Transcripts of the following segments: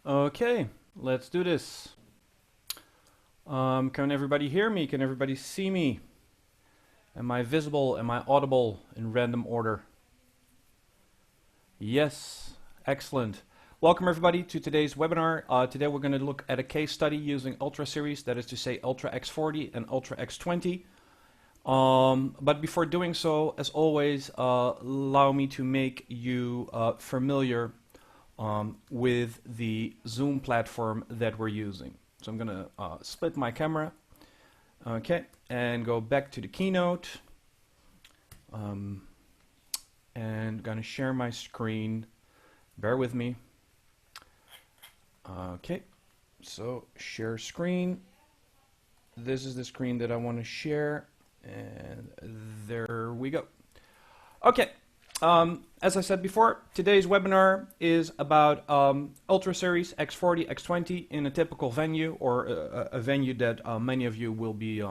Okay, let's do this. Can everybody hear me? Can everybody see me? Am I visible? Am I audible in random order? Yes, excellent. Welcome everybody to today's webinar. Today we're going to look at a case study using Ultra series, that is to say Ultra X40 and Ultra X20. But before doing so, as always, allow me to make you familiar with the Zoom platform that we're using. So I'm going to split my camera, okay, and go back to the keynote, and going to share my screen. Bear with me. Okay, so share screen. This is the screen that I want to share, and there we go. Okay. As I said before, today's webinar is about Ultra Series X40, X20 in a typical venue, or a venue that many of you will be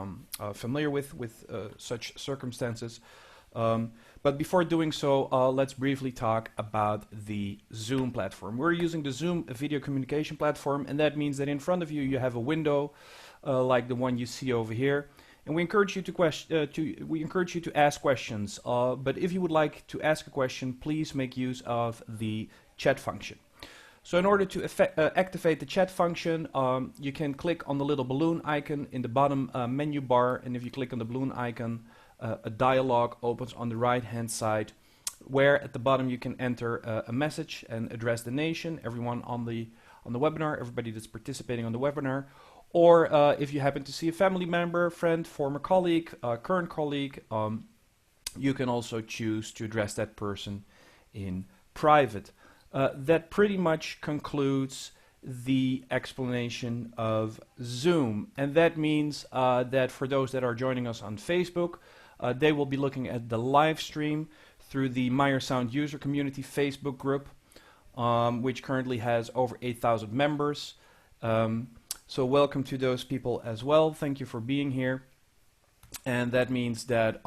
familiar with such circumstances. But before doing so, let's briefly talk about the Zoom platform. We're using the Zoom video communication platform, and that means that in front of you, you have a window like the one you see over here. And we encourage you to ask questions. But if you would like to ask a question, please make use of the chat function. So in order to activate the chat function, you can click on the little balloon icon in the bottom menu bar. And if you click on the balloon icon, a dialog opens on the right-hand side, where at the bottom you can enter a message and address the nation, everyone on the webinar, everybody that's participating on the webinar. Or if you happen to see a family member, friend, former colleague, current colleague, you can also choose to address that person in private. That pretty much concludes the explanation of Zoom. And that means that for those that are joining us on Facebook, they will be looking at the live stream through the Meyer Sound User Community Facebook group, which currently has over 8,000 members. So welcome to those people as well. Thank you for being here. And that means that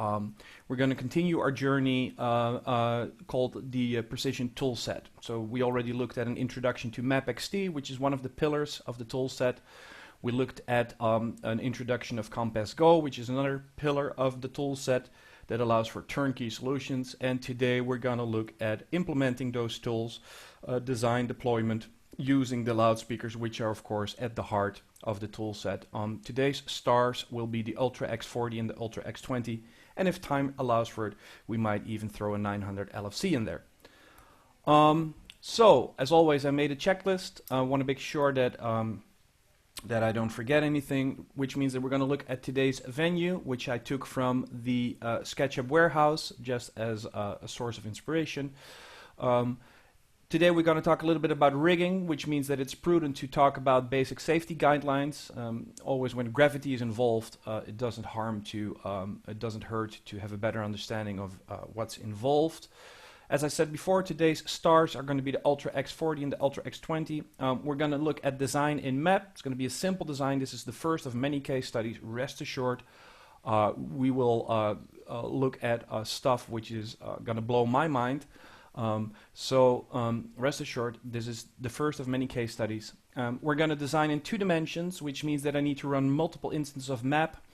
we're going to continue our journey called the Precision Toolset. So we already looked at an introduction to MapXT, which is one of the pillars of the toolset. We looked at an introduction of Compass Go, which is another pillar of the toolset that allows for turnkey solutions. And today we're going to look at implementing those tools, design, deployment, using the loudspeakers, which are of course at the heart of the tool set. Today's stars will be the Ultra X40 and the Ultra X20, and if time allows for it, we might even throw a 900 LFC in there. So, as always, I made a checklist. I want to make sure that that I don't forget anything, which means that we're going to look at today's venue, which I took from the SketchUp warehouse just as a source of inspiration. Today we're going to talk a little bit about rigging, which means that it's prudent to talk about basic safety guidelines. Always when gravity is involved, it doesn't hurt to have a better understanding of what's involved. As I said before, today's stars are going to be the Ultra X40 and the Ultra X20. We're going to look at design in map. It's going to be a simple design. This is the first of many case studies. Rest assured, we will look at stuff which is going to blow my mind. Rest assured, this is the first of many case studies. We're going to design in 2 dimensions, which means that I need to run multiple instances of map,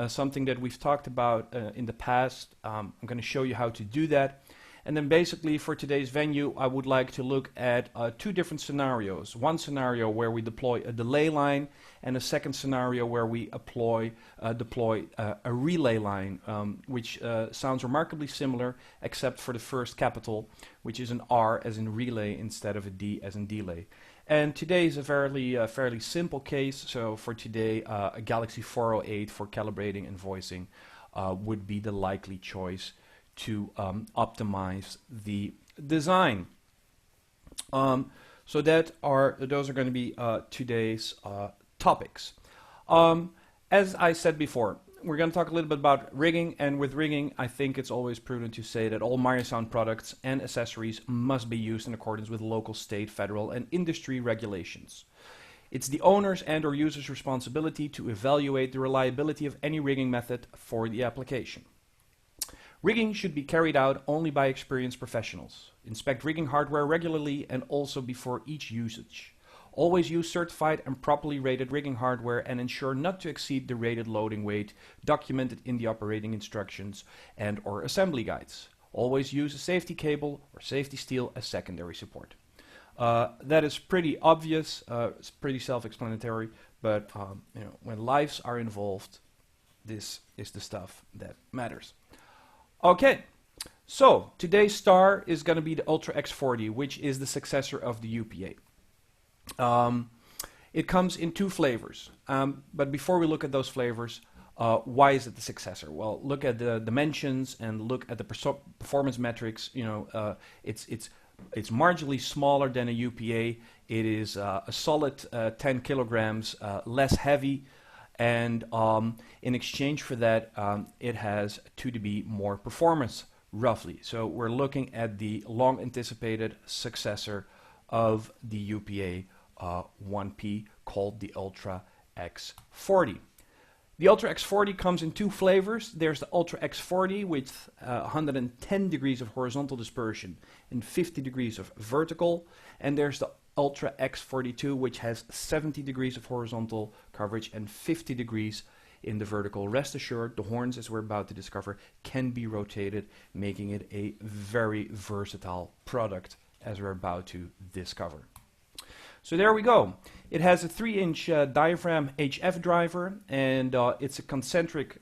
something that we've talked about in the past. I'm going to show you how to do that. And then basically for today's venue, I would like to look at 2 different scenarios. One scenario where we deploy a delay line, and a second scenario where we deploy a relay line, which sounds remarkably similar, except for the first capital, which is an R as in relay instead of a D as in delay. And today is a fairly simple case. So for today, a Galaxy 408 for calibrating and voicing would be the likely choice to optimize the design. So those are going to be today's topics. As I said before, we're going to talk a little bit about rigging, and with rigging, I think it's always prudent to say that all Meyer Sound products and accessories must be used in accordance with local, state, federal, and industry regulations. It's the owner's and or user's responsibility to evaluate the reliability of any rigging method for the application. Rigging should be carried out only by experienced professionals. Inspect rigging hardware regularly and also before each usage. Always use certified and properly rated rigging hardware and ensure not to exceed the rated loading weight documented in the operating instructions and or assembly guides. Always use a safety cable or safety steel as secondary support. That is pretty obvious, it's pretty self-explanatory, but when lives are involved, this is the stuff that matters. Okay, so today's star is going to be the Ultra X40, which is the successor of the UPA. It comes in two flavors, but before we look at those flavors, why is it the successor? Well, look at the dimensions and look at the performance metrics. It's marginally smaller than a UPA. It is a solid 10 kilograms less heavy, and in exchange for that, it has 2 dB more performance, roughly. So we're looking at the long-anticipated successor of the UPA 1P, called the Ultra X40. The Ultra X40 comes in two flavors. There's the Ultra X40 with 110 degrees of horizontal dispersion and 50 degrees of vertical. And there's the Ultra X42, which has 70 degrees of horizontal coverage and 50 degrees in the vertical. Rest assured, the horns, as we're about to discover, can be rotated, making it a very versatile product, as we're about to discover. So there we go. It has a 3-inch diaphragm HF driver, and it's a concentric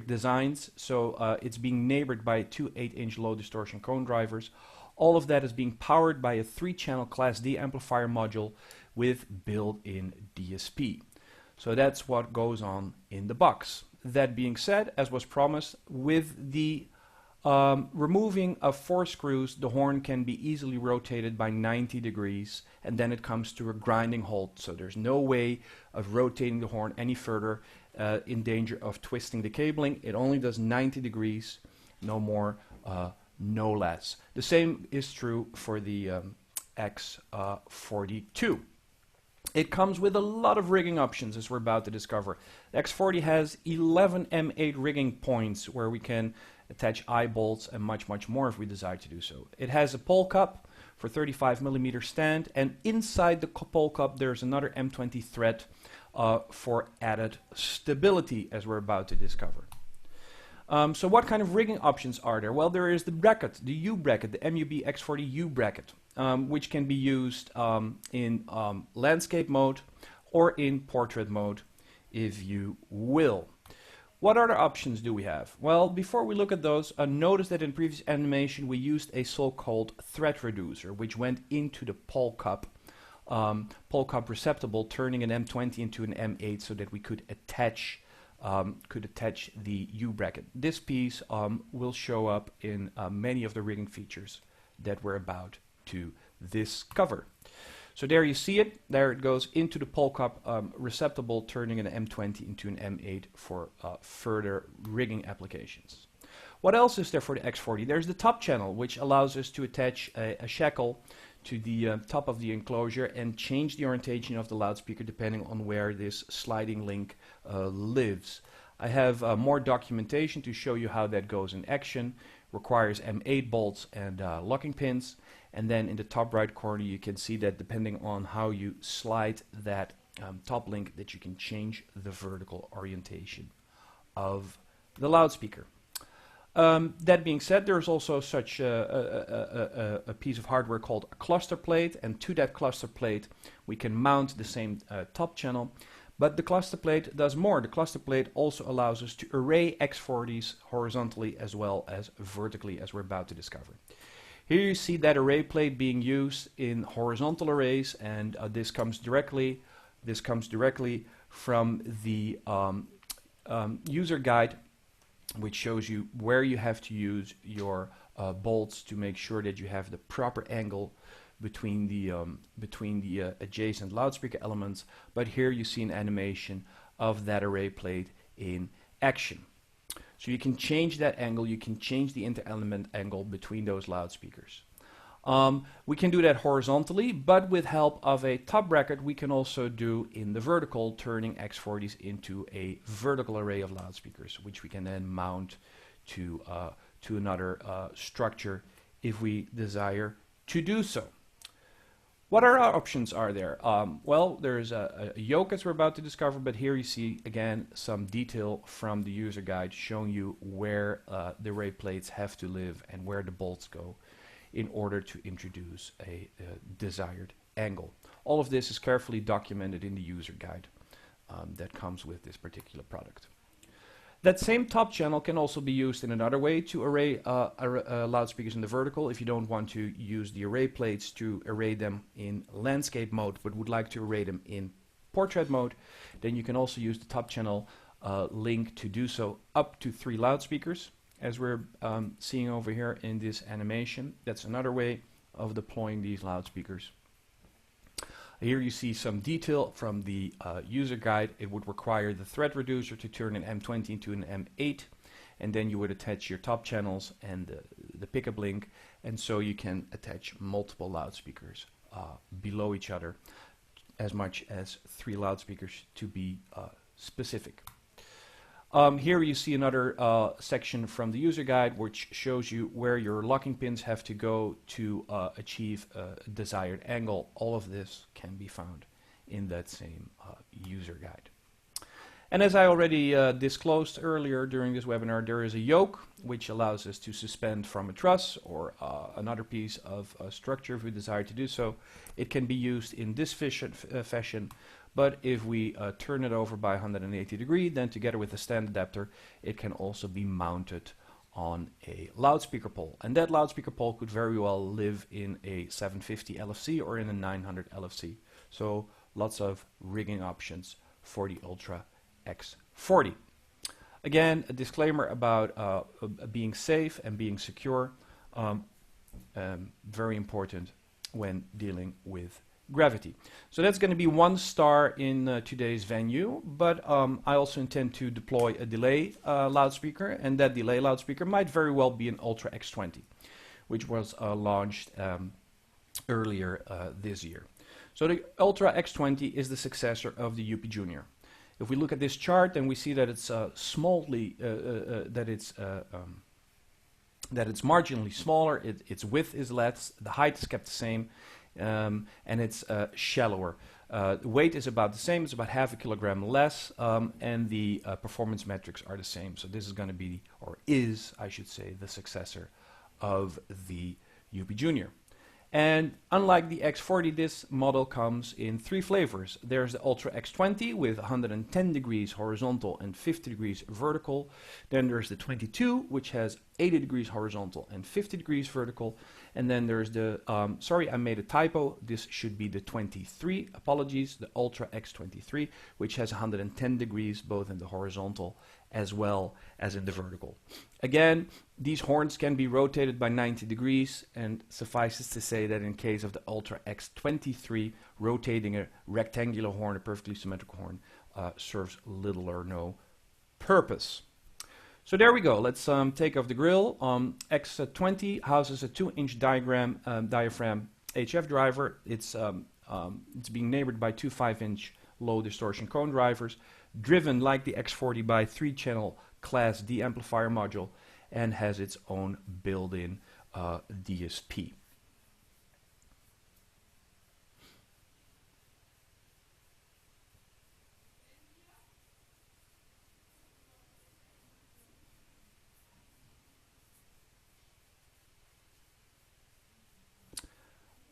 designs. So it's being neighbored by 2 8-inch low distortion cone drivers. All of that is being powered by a 3-channel Class D amplifier module with built-in DSP. So that's what goes on in the box. That being said, as was promised, with the removing of 4 screws, the horn can be easily rotated by 90 degrees, and then it comes to a grinding halt. So there's no way of rotating the horn any further in danger of twisting the cabling. It only does 90 degrees, no more, no less. The same is true for the X42. It comes with a lot of rigging options, as we're about to discover. The X40 has 11 M8 rigging points where we can attach eye bolts and much more if we desire to do so. It has a pole cup for 35mm stand, and inside the pole cup there's another M20 thread for added stability, as we're about to discover. So what kind of rigging options are there? Well, there is the bracket, the U bracket, the MUB X40 U bracket, which can be used in landscape mode or in portrait mode, if you will. What other options do we have? Well, before we look at those, notice that in previous animation we used a so-called thread reducer, which went into the pole cup receptacle, turning an M20 into an M8 so that we could attach the U bracket. This piece will show up in many of the rigging features that we're about to discover. So there you see it. There it goes into the pole cup receptacle, turning an M20 into an M8 for further rigging applications. What else is there for the X40? There's the top channel, which allows us to attach a shackle to the top of the enclosure and change the orientation of the loudspeaker depending on where this sliding link lives. I have more documentation to show you how that goes in action. Requires M8 bolts and locking pins. And then in the top right corner you can see that depending on how you slide that top link, that you can change the vertical orientation of the loudspeaker. That being said, there's also such a piece of hardware called a cluster plate, and to that cluster plate we can mount the same top channel. But the cluster plate does more. The cluster plate also allows us to array X40s horizontally as well as vertically, as we're about to discover. Here you see that array plate being used in horizontal arrays, and this comes directly from the user guide, which shows you where you have to use your bolts to make sure that you have the proper angle between the adjacent loudspeaker elements. But here you see an animation of that array plate in action. So you can change that angle, you can change the inter-element angle between those loudspeakers. We can do that horizontally, but with help of a top bracket we can also do in the vertical, turning X40s into a vertical array of loudspeakers, which we can then mount to another structure if we desire to do so. What other options are there? Well, there's a yoke as we're about to discover, but here you see again some detail from the user guide showing you where the array plates have to live and where the bolts go in order to introduce a desired angle. All of this is carefully documented in the user guide that comes with this particular product. That same top channel can also be used in another way to array loudspeakers in the vertical. If you don't want to use the array plates to array them in landscape mode, but would like to array them in portrait mode, then you can also use the top channel link to do so up to 3 loudspeakers, as we're seeing over here in this animation. That's another way of deploying these loudspeakers. Here you see some detail from the user guide. It would require the thread reducer to turn an M20 into an M8, and then you would attach your top channels and the pickup link, and so you can attach multiple loudspeakers below each other, as much as 3 loudspeakers to be specific. Here you see another section from the user guide which shows you where your locking pins have to go to achieve a desired angle. All of this can be found in that same user guide. And as I already disclosed earlier during this webinar, there is a yoke which allows us to suspend from a truss or another piece of structure if we desire to do so. It can be used in this fashion. But if we turn it over by 180 degrees, then together with the stand adapter, it can also be mounted on a loudspeaker pole. And that loudspeaker pole could very well live in a 750 LFC or in a 900 LFC. So lots of rigging options for the Ultra X40. Again, a disclaimer about being safe and being secure. Very important when dealing with gravity. So that's going to be 1 star in today's venue, but I also intend to deploy a delay loudspeaker, and that delay loudspeaker might very well be an Ultra X20, which was launched earlier this year. So the Ultra X20 is the successor of the UP Junior. If we look at this chart, then we see that it's that it's marginally smaller, its width is less, the height is kept the same, and it's shallower. The weight is about the same, it's about half a kilogram less, and the performance metrics are the same. So this is going to be, or is, I should say, the successor of the UP Junior. And unlike the X40, this model comes in 3 flavors. There's the Ultra X20 with 110 degrees horizontal and 50 degrees vertical. Then there's the 22, which has 80 degrees horizontal and 50 degrees vertical. And then there's the, sorry, I made a typo. This should be the 23, apologies, the Ultra X23, which has 110 degrees both in the horizontal as well as in the vertical. Again, these horns can be rotated by 90 degrees, and suffices to say that in case of the Ultra X23, rotating a rectangular horn, a perfectly symmetrical horn, serves little or no purpose. So there we go. Let's take off the grill. X20 houses a 2-inch diaphragm HF driver. It's being neighbored by 2 5-inch low distortion cone drivers, driven like the X40 by 3-channel Class D amplifier module, and has its own built-in DSP.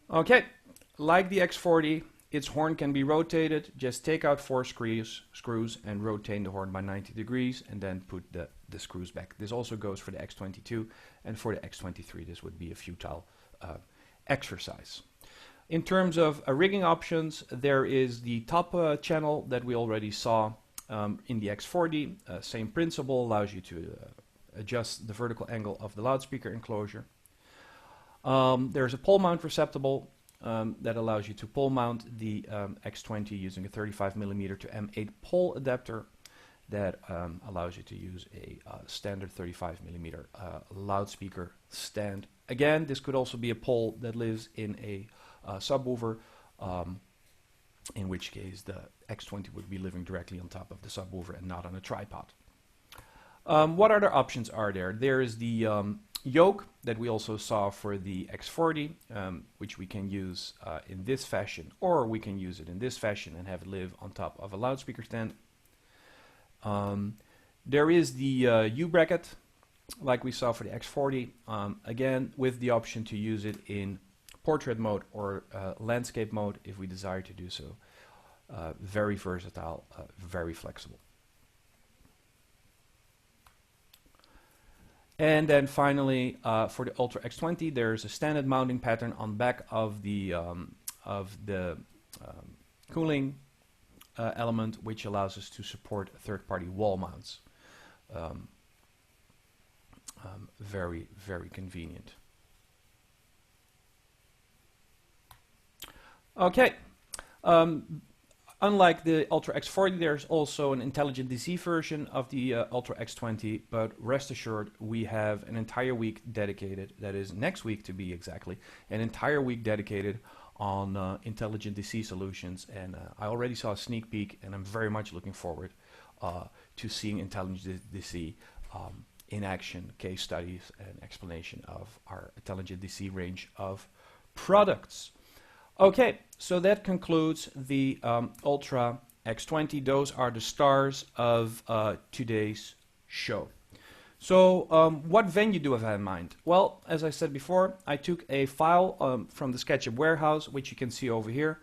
Okay, like the X40, its horn can be rotated. Just take out 4 screws and rotate the horn by 90 degrees, and then put the screws back. This also goes for the X22, and for the X23 this would be a futile exercise. In terms of rigging options, there is the top channel that we already saw in the X40. Same principle, allows you to adjust the vertical angle of the loudspeaker enclosure. There's a pole mount receptacle that allows you to pole mount the X20 using a 35mm to M8 pole adapter that allows you to use a standard 35mm loudspeaker stand. Again, this could also be a pole that lives in a subwoofer, in which case the X20 would be living directly on top of the subwoofer and not on a tripod. What other options are there? There is the yoke that we also saw for the X40, which we can use in this fashion, or we can use it in this fashion and have it live on top of a loudspeaker stand. There is the U-bracket, like we saw for the X40, again with the option to use it in portrait mode or landscape mode if we desire to do so. Very versatile, very flexible. And then finally, for the Ultra X20, there's a standard mounting pattern on the back of the cooling element, which allows us to support third-party wall mounts. Very, very convenient. Okay. Unlike the Ultra X40, there's also an intelligent DC version of the Ultra X20, but rest assured, we have an entire week dedicated, that is next week to be exactly, an entire week dedicated on intelligent DC solutions, and I already saw a sneak peek, and I'm very much looking forward to seeing intelligent DC in action, case studies, and explanation of our intelligent DC range of products. Okay, so that concludes the Ultra X20. Those are the stars of today's show. So what venue do I have in mind? Well, as I said before, I took a file from the SketchUp warehouse, which you can see over here.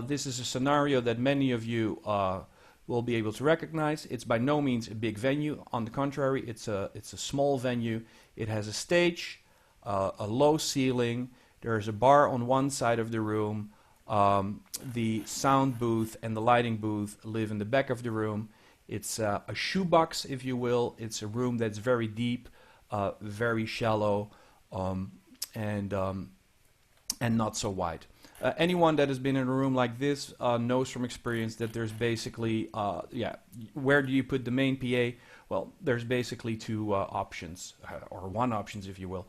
This is a scenario that many of you will be able to recognize. It's by no means a big venue. On the contrary, it's a small venue. It has a stage, a low ceiling. There's a bar on one side of the room. The sound booth and the lighting booth live in the back of the room. It's a shoebox, if you will. It's a room that's very deep, very shallow, and not so wide. Anyone that has been in a room like this knows from experience that there's basically, where do you put the main PA? Well, there's basically two options, or one option, if you will.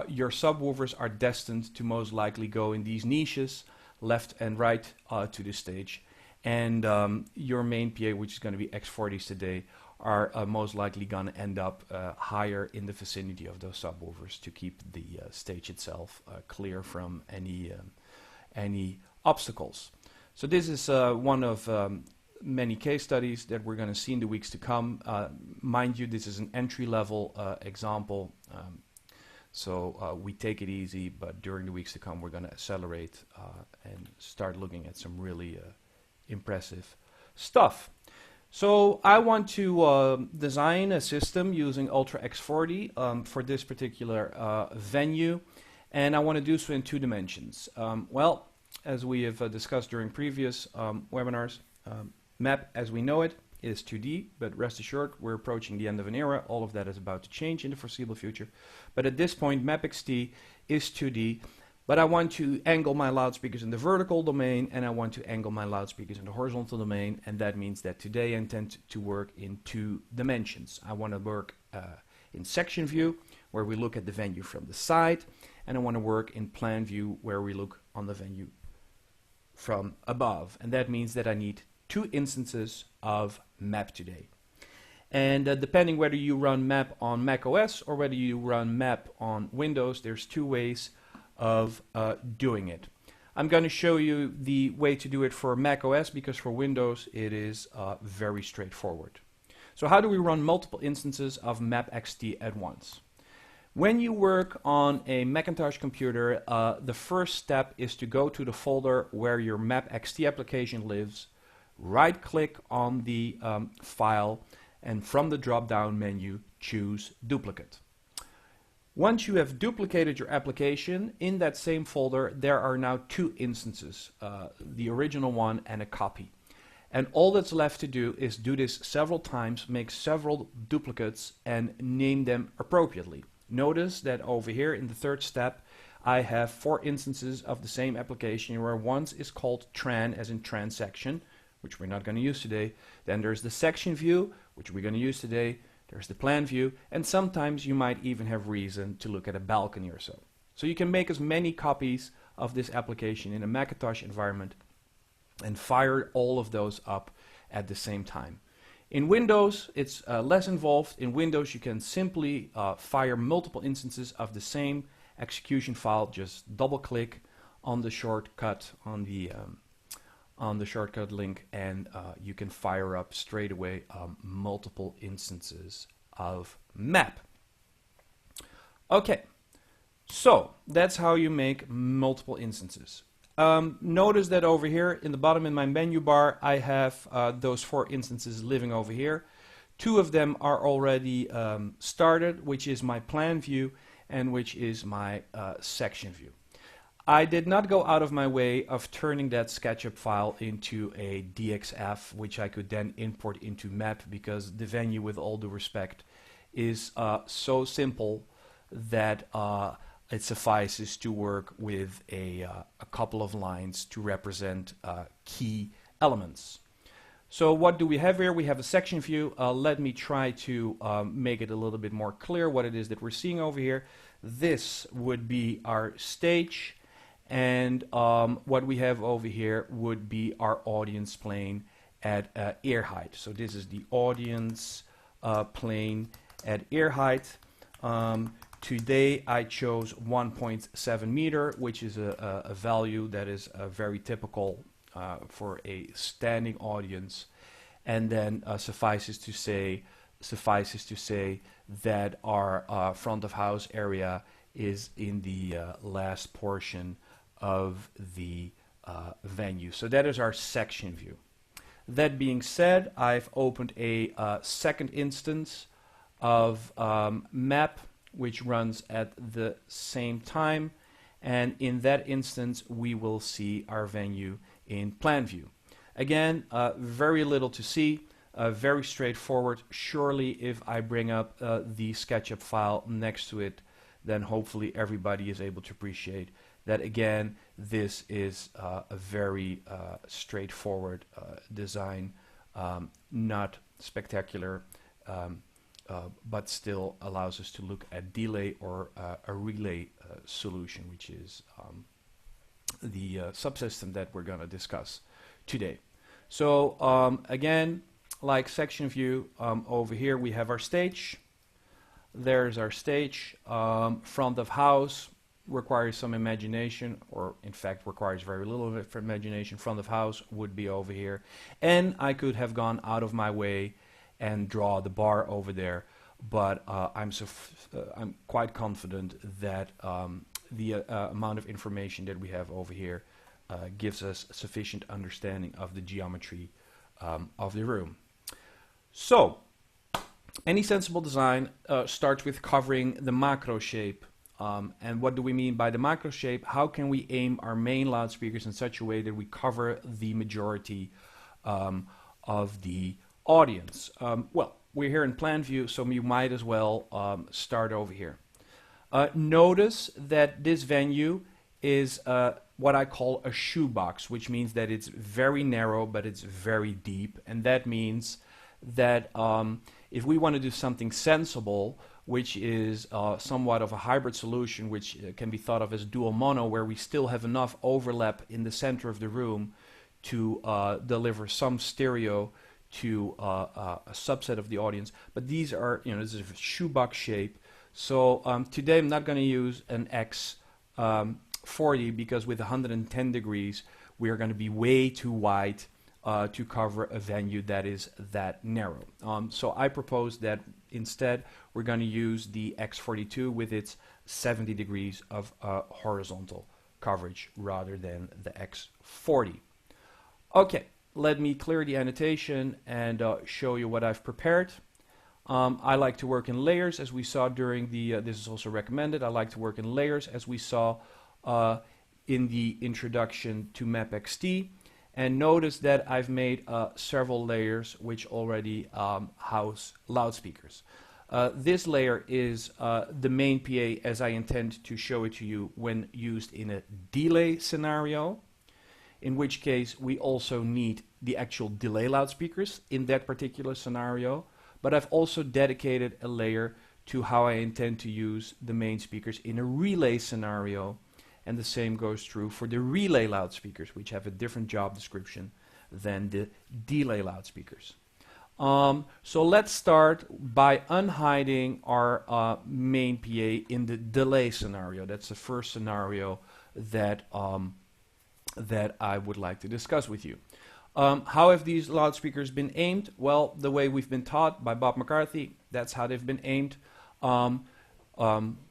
Your subwoofers are destined to most likely go in these niches, left and right to the stage. And your main PA, which is going to be X40s today, are most likely going to end up higher in the vicinity of those subwoofers to keep the stage itself clear from any obstacles. So this is one of many case studies that we're going to see in the weeks to come. Mind you, this is an entry-level example, so we take it easy, but during the weeks to come we're going to accelerate and start looking at some really impressive stuff. So I want to design a system using Ultra X40 for this particular venue, and I want to do so in two dimensions. Well, as we have discussed during previous webinars, map as we know it is 2D, but rest assured we're approaching the end of an era. All of that is about to change in the foreseeable future. But at this point, mapXT is 2D, but I want to angle my loudspeakers in the vertical domain, and I want to angle my loudspeakers in the horizontal domain, and that means that today I intend to work in two dimensions. I want to work in section view, where we look at the venue from the side, and I want to work in plan view, where we look on the venue from above. And that means that I need two instances of map today. And depending whether you run map on Mac OS or whether you run map on Windows, there's two ways of doing it. I'm going to show you the way to do it for Mac OS, because for Windows it is very straightforward. So how do we run multiple instances of mapXT at once? When you work on a Macintosh computer, the first step is to go to the folder where your mapXT application lives, right-click on the file, and from the drop-down menu, choose Duplicate. Once you have duplicated your application, in that same folder, there are now two instances, the original one and a copy. And all that's left to do is do this several times, make several duplicates, and name them appropriately. Notice that over here in the third step, I have 4 instances of the same application, where one is called tran, as in transaction, which we're not going to use today. Then there's the section view, which we're going to use today. There's the plan view, and sometimes you might even have reason to look at a balcony or so. So you can make as many copies of this application in a Macintosh environment and fire all of those up at the same time. In Windows, it's less involved. In Windows, you can simply fire multiple instances of the same execution file. Just double-click on the shortcut on the shortcut link, and you can fire up straight away multiple instances of map. Okay, so that's how you make multiple instances. Notice that over here in the bottom in my menu bar, I have those 4 instances living over here. 2 of them are already started, which is my plan view and which is my section view. I did not go out of my way of turning that SketchUp file into a DXF, which I could then import into map, because the venue, with all due respect, is so simple that it suffices to work with a couple of lines to represent key elements. So what do we have here? We have a section view. Let me try to make it a little bit more clear what it is that we're seeing over here. This would be our stage, and what we have over here would be our audience plane at ear height. So this is the audience plane at ear height. Today I chose 1.7 meter, which is a value that is very typical for a standing audience, and then suffices to say that our front of house area is in the last portion of the venue. So that is our section view. That being said, I've opened a second instance of map, which runs at the same time, and in that instance we will see our venue in plan view. Again, very little to see, very straightforward. Surely if I bring up the SketchUp file next to it, then hopefully everybody is able to appreciate that. Again, this is a very straightforward design, not spectacular, but still allows us to look at delay or a relay solution, which is the subsystem that we're going to discuss today. So again, like section view, over here we have our stage. There's our stage. Front of house requires some imagination, or in fact requires very little imagination. Front of house would be over here, and I could have gone out of my way and draw the bar over there, but I'm quite confident that the amount of information that we have over here gives us sufficient understanding of the geometry of the room. So, any sensible design starts with covering the macro shape. And what do we mean by the macro shape? How can we aim our main loudspeakers in such a way that we cover the majority of the audience? Well, we're here in plan view, so you might as well start over here. Notice that this venue is what I call a shoebox, which means that it's very narrow, but it's very deep. And that means that if we want to do something sensible, which is somewhat of a hybrid solution, which can be thought of as dual mono, where we still have enough overlap in the center of the room to deliver some stereo to a subset of the audience. But these are, this is a shoebox shape. So today I'm not going to use an X40 because with 110 degrees we are going to be way too wide to cover a venue that is that narrow. So I propose that instead we're going to use the X42 with its 70 degrees of horizontal coverage rather than the X40. Okay, let me clear the annotation and show you what I've prepared. I like to work in layers, as we saw during the, this is also recommended, I like to work in layers as we saw in the introduction to MapXT. And notice that I've made several layers which already house loudspeakers. This layer is the main PA as I intend to show it to you when used in a delay scenario, in which case we also need the actual delay loudspeakers in that particular scenario. But I've also dedicated a layer to how I intend to use the main speakers in a relay scenario. And the same goes true for the relay loudspeakers, which have a different job description than the delay loudspeakers. So let's start by unhiding our main PA in the delay scenario. That's the first scenario that that I would like to discuss with you. How have these loudspeakers been aimed? Well, the way we've been taught by Bob McCarthy, that's how they've been aimed.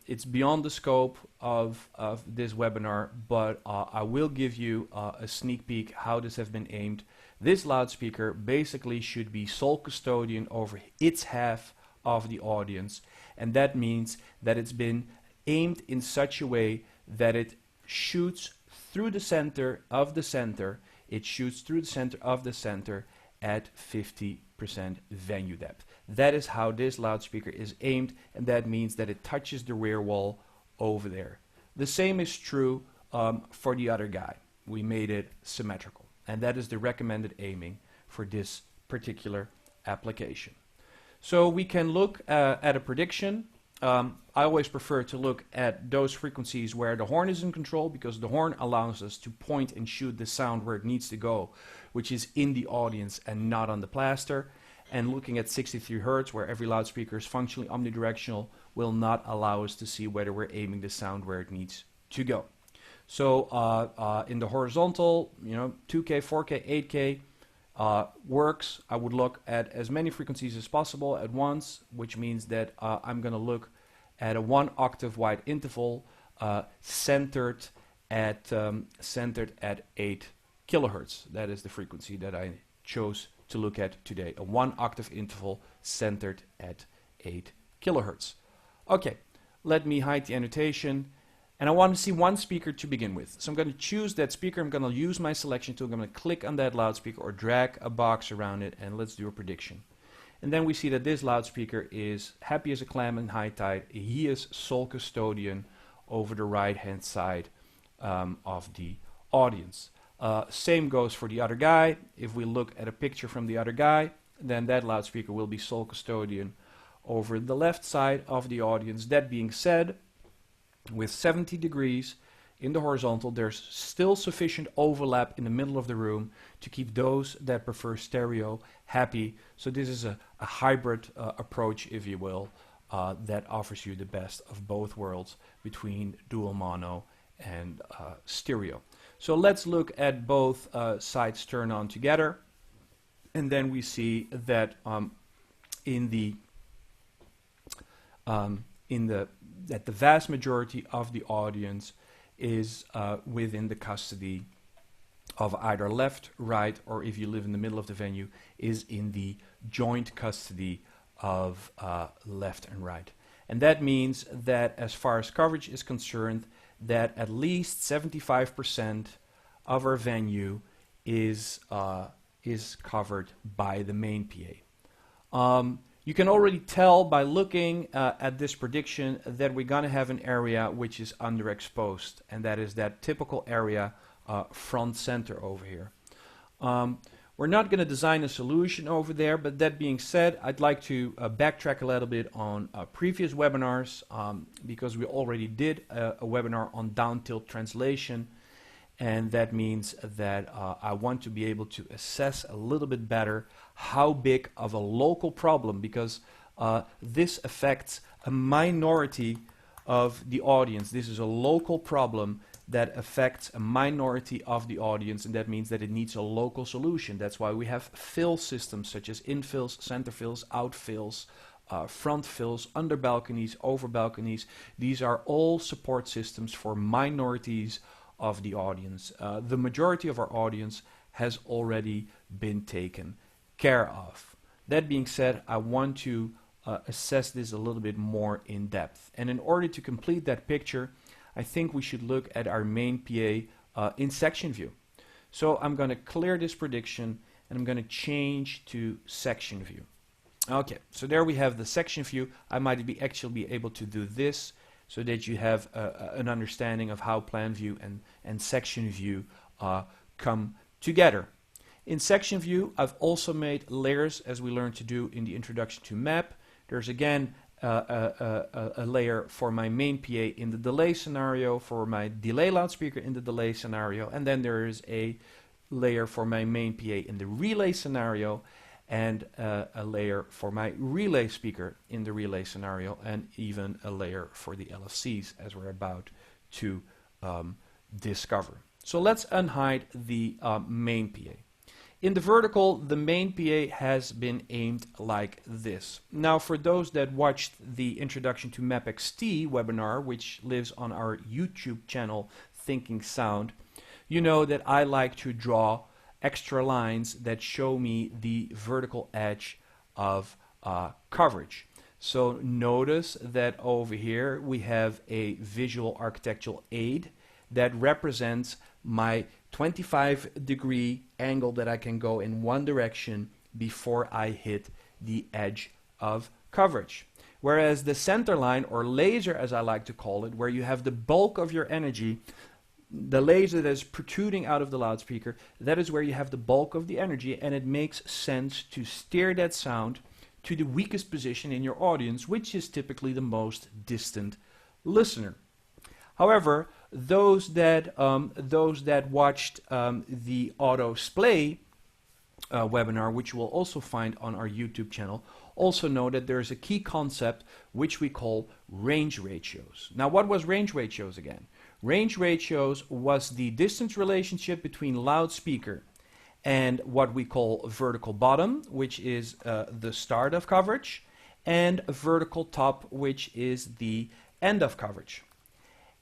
It's beyond the scope of this webinar, but I will give you a sneak peek how this has been aimed. This loudspeaker basically should be sole custodian over its half of the audience, and that means that it's been aimed in such a way that it shoots through the center of the center. It shoots through the center of the center at 50% venue depth. That is how this loudspeaker is aimed, and that means that it touches the rear wall over there. The same is true for the other guy. We made it symmetrical, and that is the recommended aiming for this particular application. So we can look at a prediction. I always prefer to look at those frequencies where the horn is in control, because the horn allows us to point and shoot the sound where it needs to go, which is in the audience and not on the plaster. And looking at 63 Hertz, where every loudspeaker is functionally omnidirectional, will not allow us to see whether we're aiming the sound where it needs to go. So in the horizontal, 2K, 4K, 8K works. I would look at as many frequencies as possible at once, which means that I'm going to look at a 1 octave wide interval centered at 8 kilohertz. That is the frequency that I chose to look at today, a 1 octave interval centered at 8 kilohertz. Okay, let me hide the annotation, and I want to see one speaker to begin with. So I'm going to choose that speaker. I'm going to use my selection tool. I'm going to click on that loudspeaker or drag a box around it, and let's do a prediction. And then we see that this loudspeaker is happy as a clam in high tide. He is sole custodian over the right hand side of the audience. Same goes for the other guy. If we look at a picture from the other guy, then that loudspeaker will be sole custodian over the left side of the audience. That being said, with 70 degrees in the horizontal, there's still sufficient overlap in the middle of the room to keep those that prefer stereo happy. So this is a hybrid approach, if you will, that offers you the best of both worlds between dual mono and stereo. So let's look at both sides turn on together, and then we see that that the vast majority of the audience is within the custody of either left, right, or if you live in the middle of the venue, is in the joint custody of left and right. And that means that as far as coverage is concerned, that at least 75% of our venue is covered by the main PA. You can already tell by looking at this prediction that we're going to have an area which is underexposed, and that is that typical area front center over here. We're not going to design a solution over there, but that being said, I'd like to backtrack a little bit on previous webinars because we already did a webinar on down tilt translation, and that means that I want to be able to assess a little bit better how big of a local problem, because this affects a minority of the audience. This is a local problem that affects a minority of the audience, and that means that it needs a local solution. That's why we have fill systems such as infills, center fills, out fills, front fills, under balconies, over balconies. These are all support systems for minorities of the audience. The majority of our audience has already been taken care of. That being said, I want to assess this a little bit more in depth. And in order to complete that picture, I think we should look at our main PA in section view. So I'm going to clear this prediction and I'm going to change to section view. Okay, so there we have the section view. I might actually be able to do this so that you have an understanding of how plan view and section view come together. In section view, I've also made layers, as we learned to do in the introduction to map. There's again a layer for my main PA in the delay scenario, for my delay loudspeaker in the delay scenario, and then there is a layer for my main PA in the relay scenario. and a layer for my relay speaker in the relay scenario, and even a layer for the LFCs as we're about to discover. So let's unhide the main PA. In the vertical, the main PA has been aimed like this. Now, for those that watched the Introduction to MapXT webinar, which lives on our YouTube channel, Thinking Sound, you know that I like to draw extra lines that show me the vertical edge of coverage. So notice that over here we have a visual architectural aid that represents my 25-degree angle that I can go in one direction before I hit the edge of coverage. Whereas the center line, or laser as I like to call it, where you have the bulk of your energy, the laser that is protruding out of the loudspeaker, that is where you have the bulk of the energy, and it makes sense to steer that sound to the weakest position in your audience, which is typically the most distant listener. However, those that watched the auto splay webinar, which you will also find on our YouTube channel, also know that there is a key concept which we call range ratios. Now, what was range ratios again? Range ratios was the distance relationship between loudspeaker and what we call vertical bottom, which is the start of coverage, and vertical top, which is the end of coverage.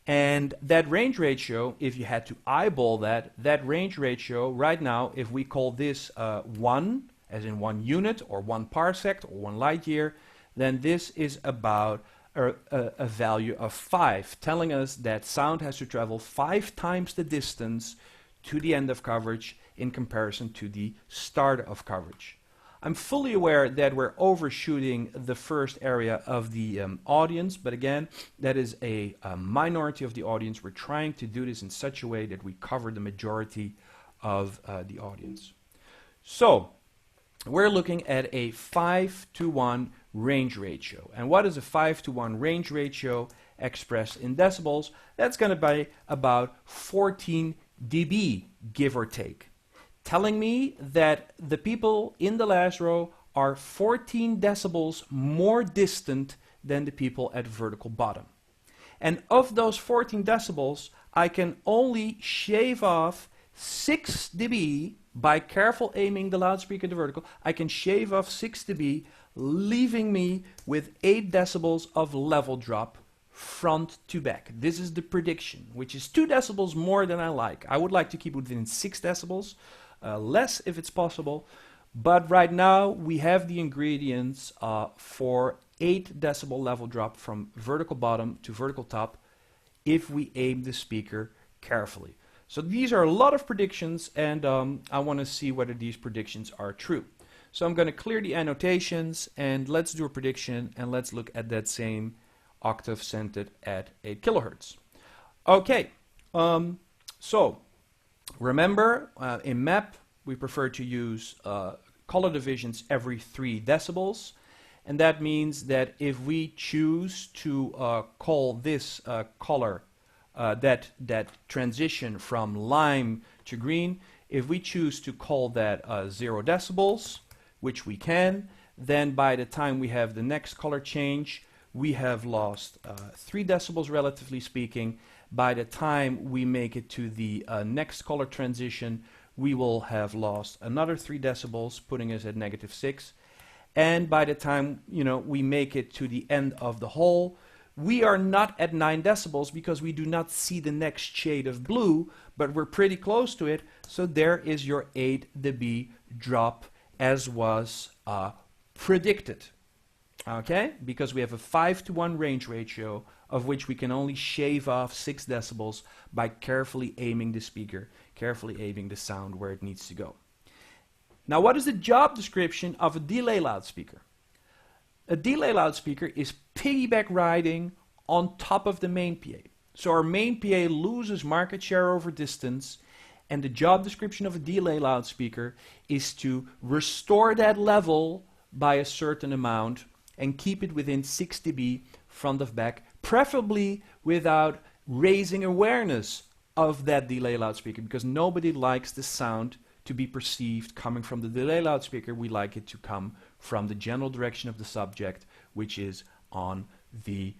And that range ratio, if you had to eyeball that range ratio right now, if we call this 1, as in 1 unit or 1 parsec or 1 light year, then this is about a value of 5, telling us that sound has to travel 5 times the distance to the end of coverage in comparison to the start of coverage. I'm fully aware that we're overshooting the first area of the audience, but again, that is a minority of the audience. We're trying to do this in such a way that we cover the majority of the audience. So, we're looking at a 5-to-1 range ratio. And what is a 5-to-1 range ratio expressed in decibels? That's going to be about 14 dB, give or take, telling me that the people in the last row are 14 decibels more distant than the people at vertical bottom. And of those 14 decibels, I can only shave off 6 dB by careful aiming the loudspeaker to vertical. I can shave off 6 dB, leaving me with 8 decibels of level drop front to back. This is the prediction, which is 2 decibels more than I like. I would like to keep it within 6 decibels. Less if it's possible, but right now we have the ingredients for 8 decibel level drop from vertical bottom to vertical top if we aim the speaker carefully. So these are a lot of predictions, and I want to see whether these predictions are true. So I'm going to clear the annotations, and let's do a prediction, and let's look at that same octave centered at 8 kilohertz. Okay, so remember, in map, we prefer to use color divisions every 3 decibels. And that means that if we choose to call this color, that transition from lime to green, if we choose to call that 0 decibels, which we can, then by the time we have the next color change, we have lost 3 decibels relatively speaking. By the time we make it to the next color transition, we will have lost another 3 decibels, putting us at -6. And by the time we make it to the end of the whole, we are not at 9 decibels because we do not see the next shade of blue, but we're pretty close to it. So there is your 8 dB drop as was predicted. Okay, because we have a 5-to-1 range ratio, of which we can only shave off 6 decibels by carefully aiming the speaker, carefully aiming the sound where it needs to go. Now, what is the job description of a delay loudspeaker? A delay loudspeaker is piggyback riding on top of the main PA. So our main PA loses market share over distance, and the job description of a delay loudspeaker is to restore that level by a certain amount and keep it within 6 dB front of back, preferably without raising awareness of that delay loudspeaker, because nobody likes the sound to be perceived coming from the delay loudspeaker. We like it to come from the general direction of the subject, which is on the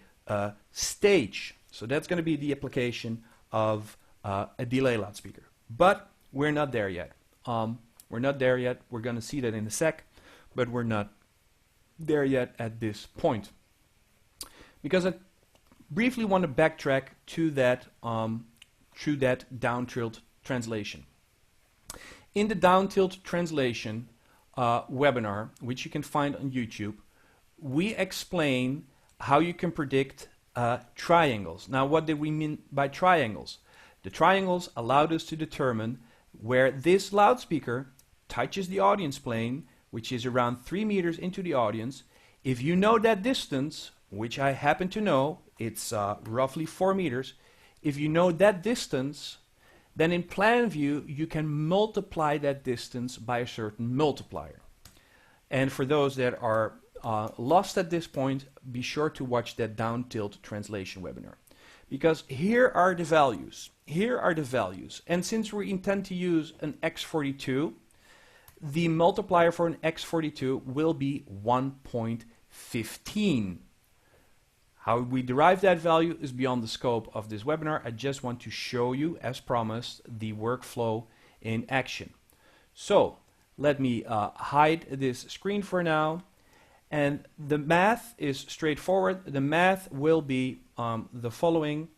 stage. So that's going to be the application of a delay loudspeaker. But we're not there yet. We're not there yet. We're going to see that in a sec, but we're not there yet at this point. Because I briefly want to backtrack to that down tilt translation. In the down tilt translation webinar, which you can find on YouTube, we explain how you can predict triangles. Now, what did we mean by triangles? The triangles allowed us to determine where this loudspeaker touches the audience plane, which is around 3 meters into the audience. If you know that distance, which I happen to know, it's roughly 4 meters. If you know that distance, then in plan view, you can multiply that distance by a certain multiplier. And for those that are lost at this point, be sure to watch that down tilt translation webinar. Because here are the values. Here are the values. And since we intend to use an X42, the multiplier for an X42 will be 1.15. How we derive that value is beyond the scope of this webinar. I just want to show you, as promised, the workflow in action. So let me hide this screen for now. And the math is straightforward. The math will be the following.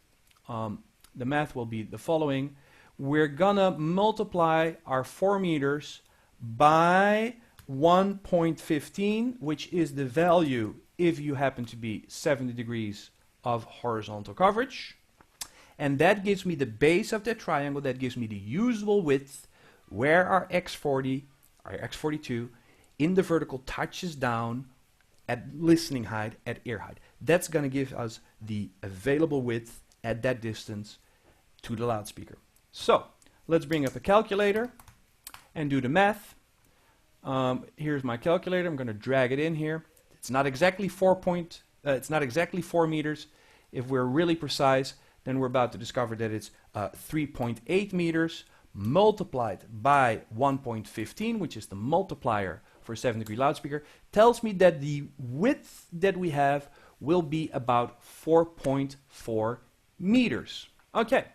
We're gonna multiply our 4 meters by 1.15, which is the value if you happen to be 70 degrees of horizontal coverage. And that gives me the base of that triangle. That gives me the usable width where our X40, our X42 in the vertical touches down at listening height, at ear height. That's going to give us the available width at that distance to the loudspeaker. So let's bring up a calculator and do the math. Here's my calculator. I'm going to drag it in here. It's not exactly 4 meters. If we're really precise, then we're about to discover that it's 3.8 meters multiplied by 1.15, which is the multiplier for a 7-degree loudspeaker, tells me that the width that we have will be about 4.4 meters. Okay,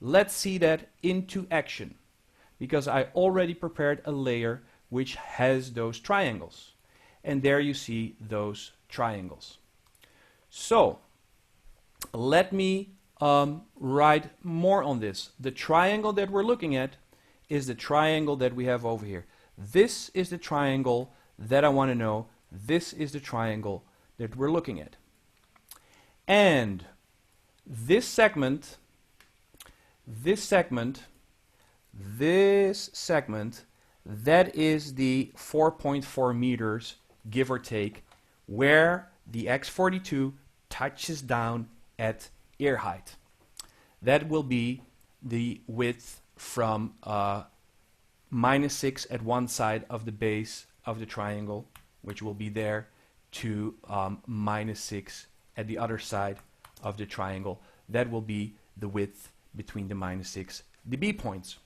let's see that into action, because I already prepared a layer which has those triangles. And there you see those triangles. So let me write more on this. The triangle that we're looking at is the triangle that we have over here. This is the triangle that I want to know. This is the triangle that we're looking at. And this segment, that is the 4.4 meters, give or take, where the X42 touches down at ear height. That will be the width from -6 at one side of the base of the triangle, which will be there, to -6 at the other side of the triangle. That will be the width between the -6 dB points.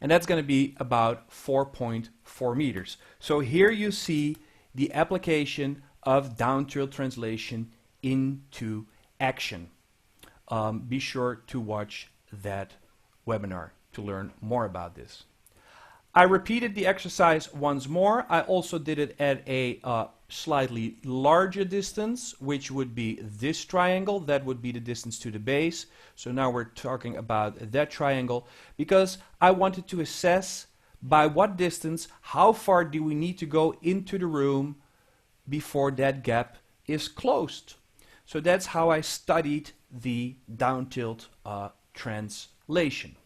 And that's going to be about 4.4 meters. So here you see the application of down tilt translation into action. Be sure to watch that webinar to learn more about this. I repeated the exercise once more. I also did it at a slightly larger distance, which would be this triangle. That would be the distance to the base. So now we're talking about that triangle, because I wanted to assess by what distance, how far do we need to go into the room before that gap is closed. So that's how I studied the down tilt translation.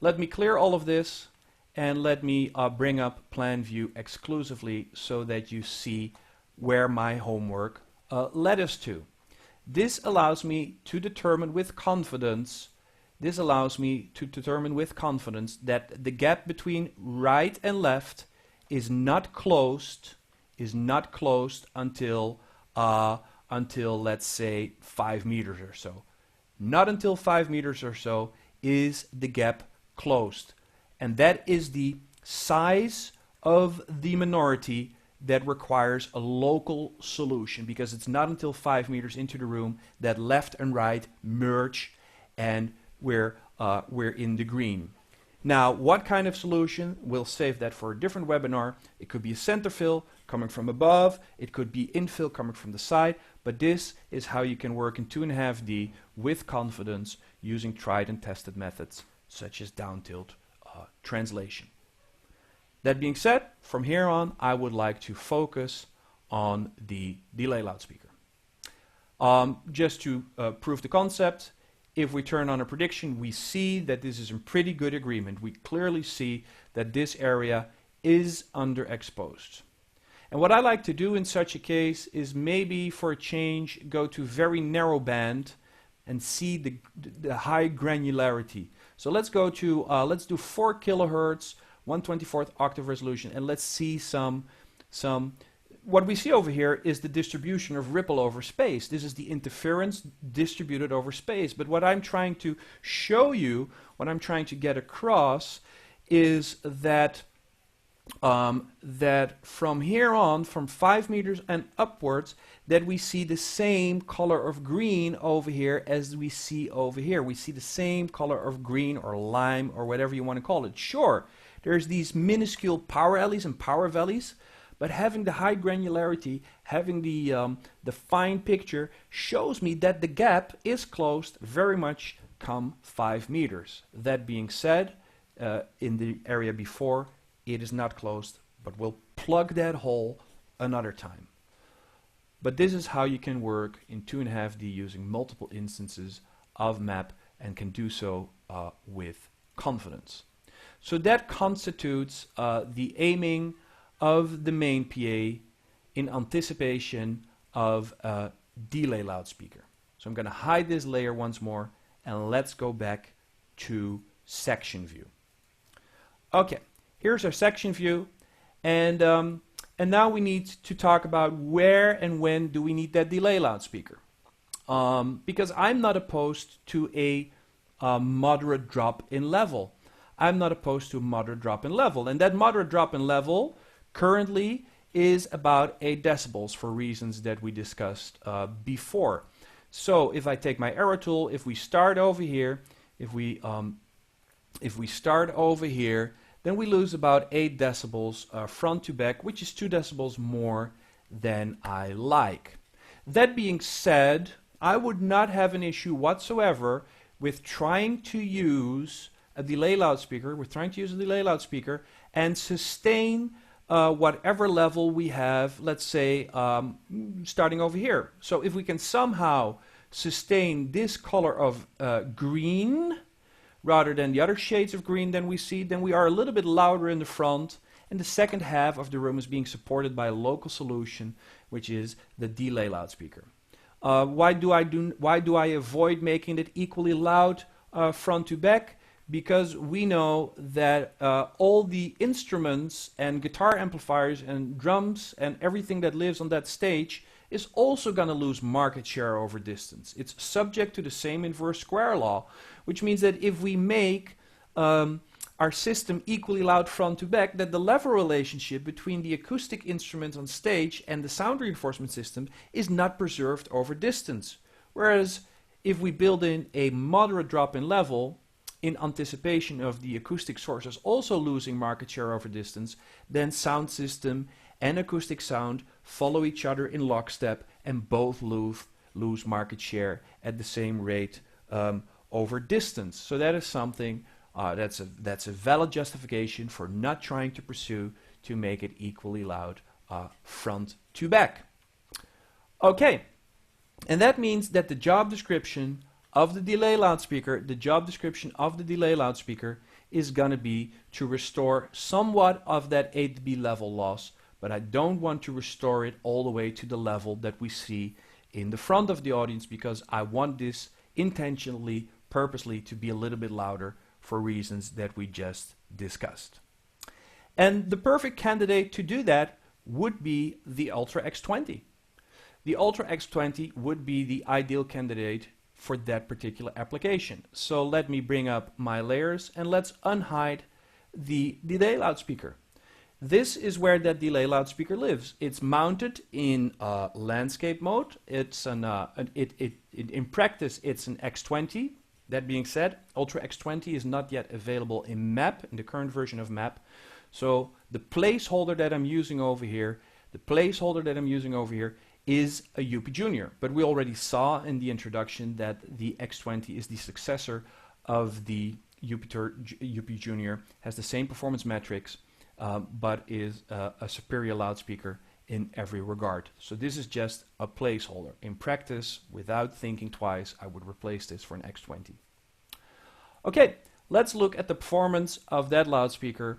Let me clear all of this and let me bring up plan view exclusively so that you see where my homework led us to. This allows me to determine with confidence that the gap between right and left is not closed until let's say 5 meters or so. Not until 5 meters or so is the gap closed. and that is the size of the minority that requires a local solution, because it's not until 5 meters into the room that left and right merge and we're in the green. Now, what kind of solution? We'll save that for a different webinar. It could be a center fill coming from above, it could be infill coming from the side, but this is how you can work in 2.5D with confidence using tried and tested methods such as down tilt translation. That being said, from here on I would like to focus on the delay loudspeaker. Just to prove the concept, if we turn on a prediction, we see that this is in pretty good agreement. We clearly see that this area is underexposed. And what I like to do in such a case is maybe for a change go to very narrow band and see the high granularity. So let's go to, let's do 4 kilohertz, 1/24th octave resolution, and let's see some what we see over here is the distribution of ripple over space. This is the interference distributed over space. But what I'm trying to show you, what I'm trying to get across, is that that from here on, from 5 meters and upwards, that we see the same color of green over here as we see over here. We see the same color of green or lime or whatever you want to call it. Sure, there's these minuscule power alleys and power valleys, but having the high granularity, having the fine picture shows me that the gap is closed very much come 5 meters. That being said, in the area before, it is not closed, but we'll plug that hole another time. But this is how you can work in 2.5D using multiple instances of map and can do so with confidence. So that constitutes the aiming of the main PA in anticipation of a delay loudspeaker. So I'm going to hide this layer once more and let's go back to section view. Okay, here's our section view, and now we need to talk about where and when do we need that delay loudspeaker. Because I'm not opposed to a moderate drop in level. I'm not opposed to a moderate drop in level, and that moderate drop in level currently is about 8 decibels for reasons that we discussed before. So if I take my arrow tool, if we start over here, if we start over here, then we lose about 8 decibels front to back, which is 2 decibels more than I like. That being said, I would not have an issue whatsoever with trying to use a delay loudspeaker, and sustain whatever level we have, let's say, starting over here. So if we can somehow sustain this color of green, rather than the other shades of green than we see, then we are a little bit louder in the front, and the second half of the room is being supported by a local solution, which is the delay loudspeaker. Why do I avoid making it equally loud front to back? Because we know that all the instruments and guitar amplifiers and drums and everything that lives on that stage is also going to lose market share over distance. It's subject to the same inverse square law, which means that if we make our system equally loud front to back, that the level relationship between the acoustic instruments on stage and the sound reinforcement system is not preserved over distance. Whereas if we build in a moderate drop in level in anticipation of the acoustic sources also losing market share over distance, then sound system and acoustic sound follow each other in lockstep and both lose market share at the same rate over distance. So that is something that's a valid justification for not trying to pursue to make it equally loud front to back. Okay, and that means that the job description of the delay loudspeaker, is going to be to restore somewhat of that 8 dB level loss, but I don't want to restore it all the way to the level that we see in the front of the audience, because I want this intentionally, purposely to be a little bit louder for reasons that we just discussed. And the perfect candidate to do that would be the Ultra X20. The Ultra X20 would be the ideal candidate for that particular application. So let me bring up my layers and let's unhide the delay loudspeaker. This is where that delay loudspeaker lives. It's mounted in landscape mode. It's in practice, it's an X20. That being said, Ultra X20 is not yet available in MAP, in the current version of MAP. So the placeholder that I'm using over here, is a UP Junior. But we already saw in the introduction that the X20 is the successor of the UP Junior, has the same performance metrics, but is a superior loudspeaker in every regard. So this is just a placeholder. In practice, without thinking twice, I would replace this for an X20. Okay, let's look at the performance of that loudspeaker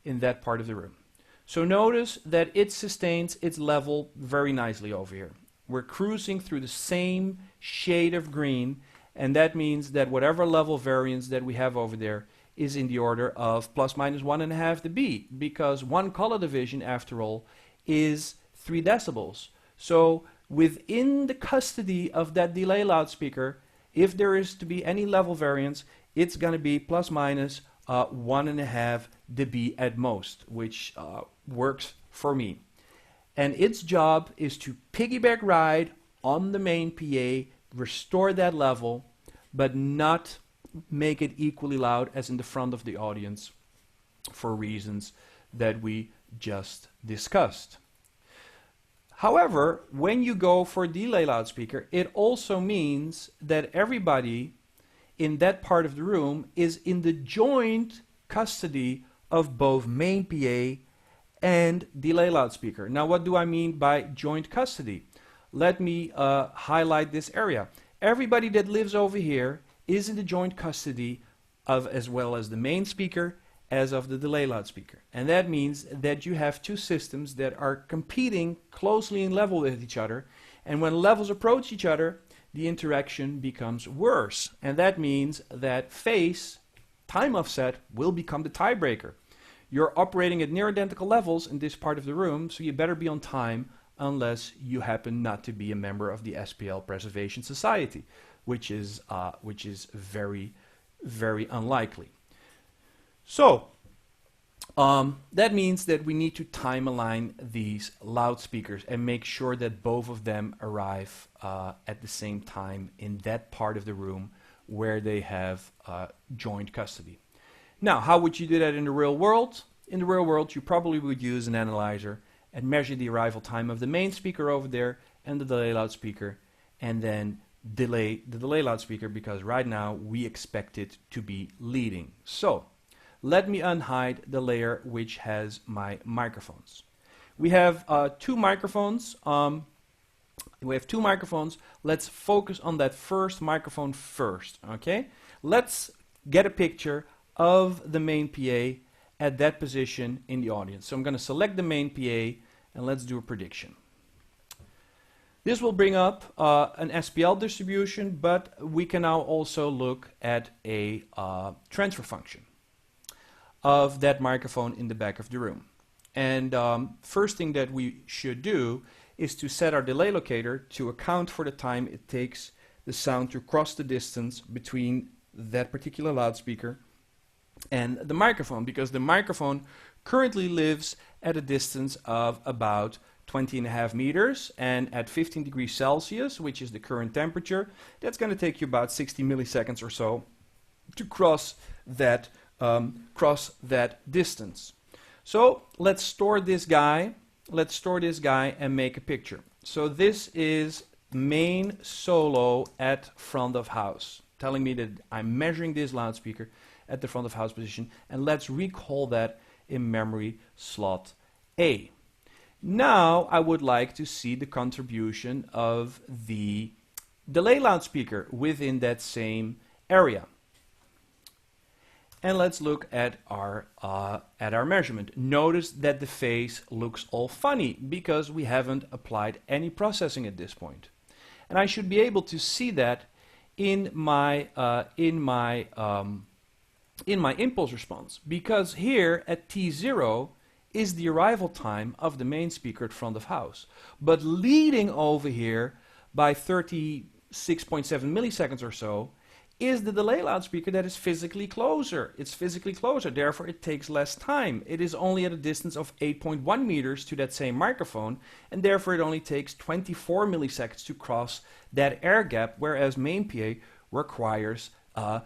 in that part of the room. So notice that it sustains its level very nicely over here. We're cruising through the same shade of green, and that means that whatever level variance that we have over there is in the order of plus minus 1.5 dB, because one color division, after all, is 3 decibels. So within the custody of that delay loudspeaker, if there is to be any level variance, it's going to be plus minus 1.5 dB at most, which works for me. And its job is to piggyback ride on the main PA, restore that level, but not make it equally loud as in the front of the audience for reasons that we just discussed. However, when you go for a delay loudspeaker, it also means that everybody in that part of the room is in the joint custody of both main PA and delay loudspeaker. Now, what do I mean by joint custody? Let me highlight this area. Everybody that lives over here is in the joint custody of, as well as the main speaker as of the delay loudspeaker. And that means that you have two systems that are competing closely in level with each other. And when levels approach each other, the interaction becomes worse. And that means that phase, time offset, will become the tiebreaker. You're operating at near identical levels in this part of the room, so you better be on time unless you happen not to be a member of the SPL Preservation Society, which is very, very unlikely. So that means that we need to time align these loudspeakers and make sure that both of them arrive at the same time in that part of the room where they have joint custody. Now, how would you do that in the real world? In the real world, you probably would use an analyzer and measure the arrival time of the main speaker over there and the delay loudspeaker, and then delay the delay loudspeaker, because right now we expect it to be leading. So let me unhide the layer which has my microphones. We have two microphones. Let's focus on that first microphone first. Okay, let's get a picture of the main PA at that position in the audience. So I'm going to select the main PA and let's do a prediction. This will bring up an SPL distribution, but we can now also look at a transfer function of that microphone in the back of the room. And first thing that we should do is to set our delay locator to account for the time it takes the sound to cross the distance between that particular loudspeaker and the microphone, because the microphone currently lives at a distance of about 20.5 meters, and at 15 degrees Celsius, which is the current temperature, that's going to take you about 60 milliseconds or so to cross that distance. So let's store this guy. Let's store this guy and make a picture. So this is main solo at front of house, telling me that I'm measuring this loudspeaker at the front of house position, and let's recall that in memory slot A. Now I would like to see the contribution of the delay loudspeaker within that same area. And let's look at our measurement. Notice that the phase looks all funny because we haven't applied any processing at this point. And I should be able to see that in my impulse response, because here at T0 is the arrival time of the main speaker at front of house. But leading over here by 36.7 milliseconds or so is the delay loudspeaker that is physically closer. It's physically closer, therefore it takes less time. It is only at a distance of 8.1 meters to that same microphone, and therefore it only takes 24 milliseconds to cross that air gap, whereas main PA requires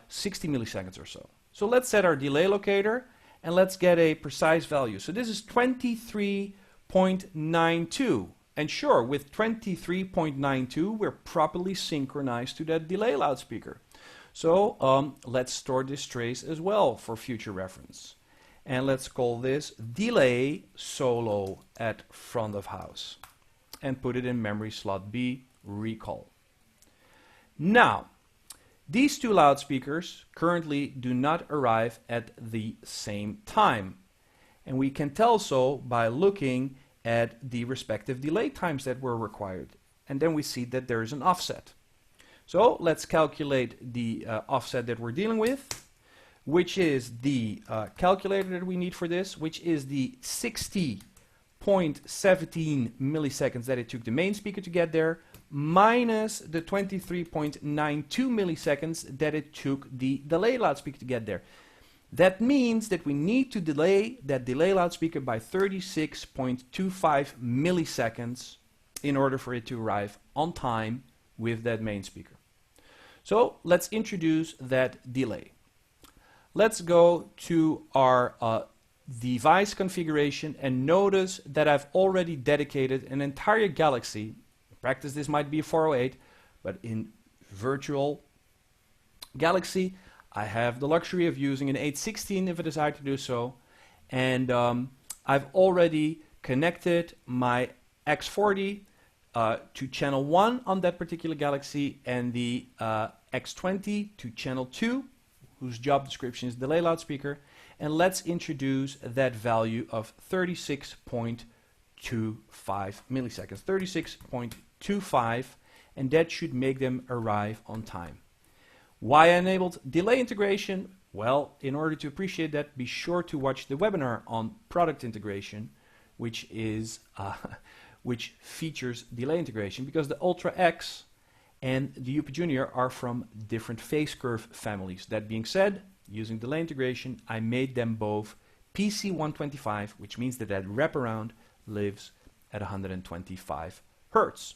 60 milliseconds or so. So let's set our delay locator and let's get a precise value. So this is 23.92. And sure, with 23.92, we're properly synchronized to that delay loudspeaker. So let's store this trace as well for future reference. And let's call this delay solo at front of house. And put it in memory slot B, recall. Now, these two loudspeakers currently do not arrive at the same time. And we can tell so by looking at the respective delay times that were required. And then we see that there is an offset. So let's calculate the offset that we're dealing with, which is the calculator that we need for this, which is the 60.17 milliseconds that it took the main speaker to get there, minus the 23.92 milliseconds that it took the delay loudspeaker to get there. That means that we need to delay that delay loudspeaker by 36.25 milliseconds in order for it to arrive on time with that main speaker. So let's introduce that delay. Let's go to our device configuration and notice that I've already dedicated an entire galaxy. In practice this might be a 408, but in virtual galaxy I have the luxury of using an 816 if I desire to do so, and I've already connected my X40 to channel 1 on that particular galaxy, and the X20 to channel 2, whose job description is delay loudspeaker, and let's introduce that value of 36.25 milliseconds, 36.25, and that should make them arrive on time. Why I enabled delay integration? Well, in order to appreciate that, be sure to watch the webinar on product integration, which is which features delay integration, because the Ultra X and the UP Junior are from different phase curve families. That being said, using delay integration, I made them both PC125, which means that that wraparound lives at 125 Hertz.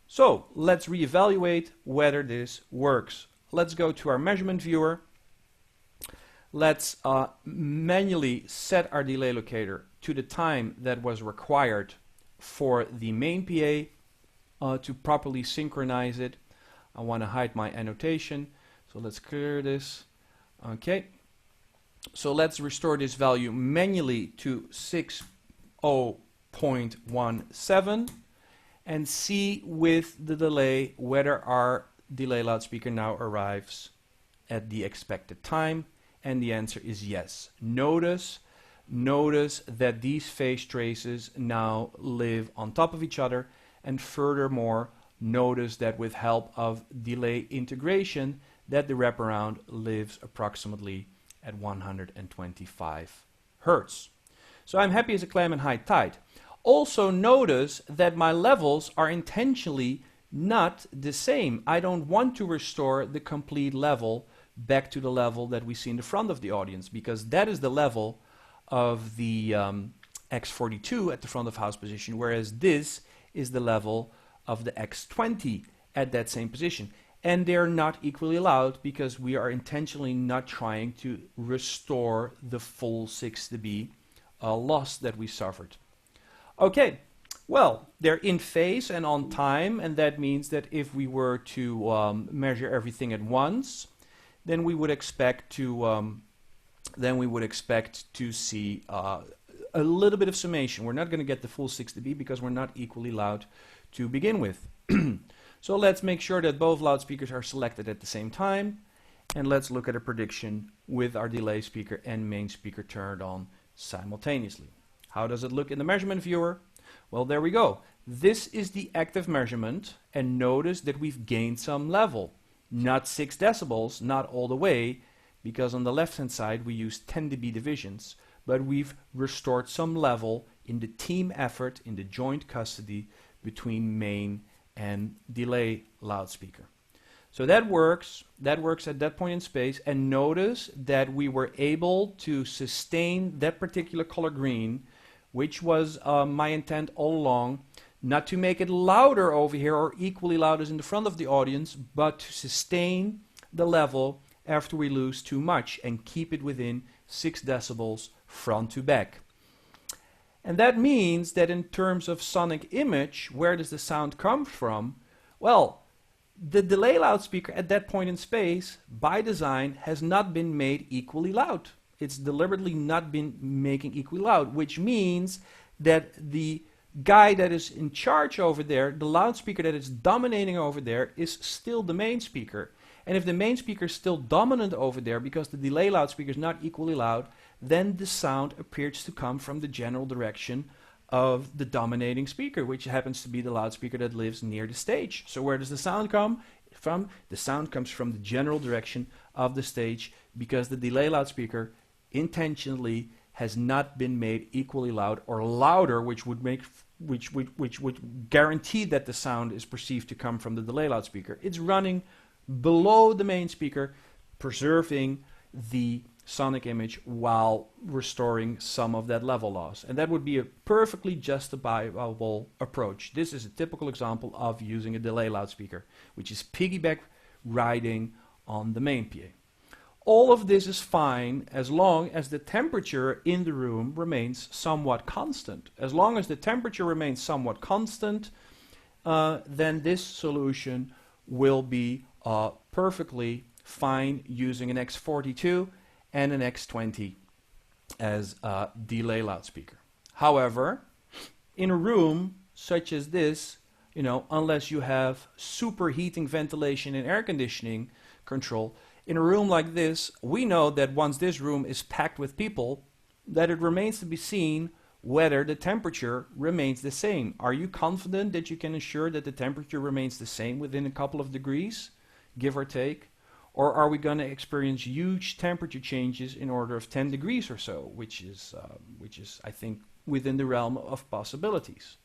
So let's reevaluate whether this works. Let's go to our measurement viewer. Let's manually set our delay locator to the time that was required for the main PA to properly synchronize it. I want to hide my annotation, so let's clear this. Okay, so let's restore this value manually to 60.17 and see with the delay whether our delay loudspeaker now arrives at the expected time, and the answer is yes. Notice that these phase traces now live on top of each other, and furthermore notice that with help of delay integration that the wraparound lives approximately at 125 Hertz. So I'm happy as a clam in high tide. Also notice that my levels are intentionally not the same. I don't want to restore the complete level back to the level that we see in the front of the audience, because that is the level of the X42 at the front of house position, whereas this is the level of the X20 at that same position. And they're not equally loud because we are intentionally not trying to restore the full 6 dB loss that we suffered. Okay. Well, they're in phase and on time, and that means that if we were to measure everything at once, then we would expect to see a little bit of summation. We're not going to get the full 6 dB because we're not equally loud to begin with. So let's make sure that both loudspeakers are selected at the same time, and let's look at a prediction with our delay speaker and main speaker turned on simultaneously. How does it look in the measurement viewer? Well, there we go. This is the active measurement, and notice that we've gained some level. Not 6 decibels, not all the way, because on the left hand side we use 10 dB divisions, but we've restored some level in the team effort, in the joint custody between main and delay loudspeaker. So that works at that point in space, and notice that we were able to sustain that particular color green, which was my intent all along, not to make it louder over here or equally loud as in the front of the audience, but to sustain the level after we lose too much and keep it within 6 decibels front to back. And that means that in terms of sonic image, where does the sound come from? Well, the delay loudspeaker at that point in space, by design, has not been made equally loud. It's deliberately not been making equally loud, which means that the guy that is in charge over there, the loudspeaker that is dominating over there, is still the main speaker. And if the main speaker is still dominant over there because the delay loudspeaker is not equally loud, then the sound appears to come from the general direction of the dominating speaker, which happens to be the loudspeaker that lives near the stage. So where does the sound come from? The sound comes from the general direction of the stage because the delay loudspeaker intentionally has not been made equally loud or louder, which would guarantee that the sound is perceived to come from the delay loudspeaker. It's running below the main speaker, preserving the sonic image while restoring some of that level loss. And that would be a perfectly justifiable approach. This is a typical example of using a delay loudspeaker, which is piggyback riding on the main PA. All of this is fine as long as the temperature in the room remains somewhat constant. As long as the temperature remains somewhat constant, then this solution will be perfectly fine using an X42 and an X20 as a delay loudspeaker. However, in a room such as this, unless you have superheating ventilation and air conditioning control, in a room like this, we know that once this room is packed with people, that it remains to be seen whether the temperature remains the same. Are you confident that you can ensure that the temperature remains the same within a couple of degrees, give or take? Or are we going to experience huge temperature changes in order of 10 degrees or so, which is, I think, within the realm of possibilities.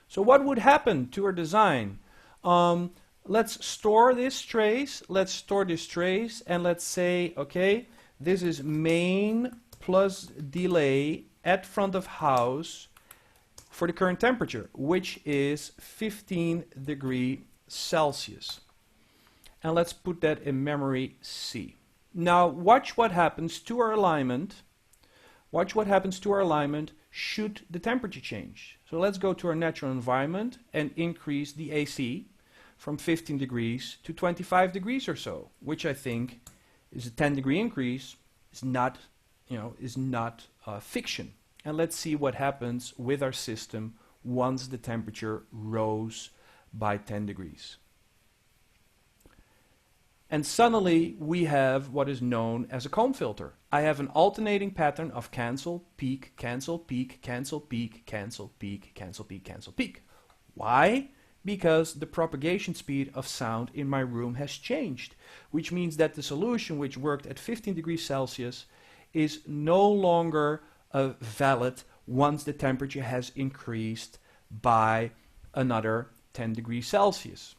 So what would happen to our design? Let's store this trace. Let's store this trace, and let's say, okay, this is main plus delay at front of house for the current temperature, which is 15 degrees Celsius. And let's put that in memory C. Now watch what happens to our alignment. Watch what happens to our alignment should the temperature change. So let's go to our natural environment and increase the AC from 15 degrees to 25 degrees or so, which I think is a 10-degree increase, is not fiction. And let's see what happens with our system once the temperature rose by 10 degrees. And suddenly we have what is known as a comb filter. I have an alternating pattern of cancel, peak, cancel, peak, cancel, peak, cancel, peak, cancel, peak, cancel, peak. Why? Because the propagation speed of sound in my room has changed, which means that the solution which worked at 15 degrees Celsius is no longer valid once the temperature has increased by another 10 degrees Celsius.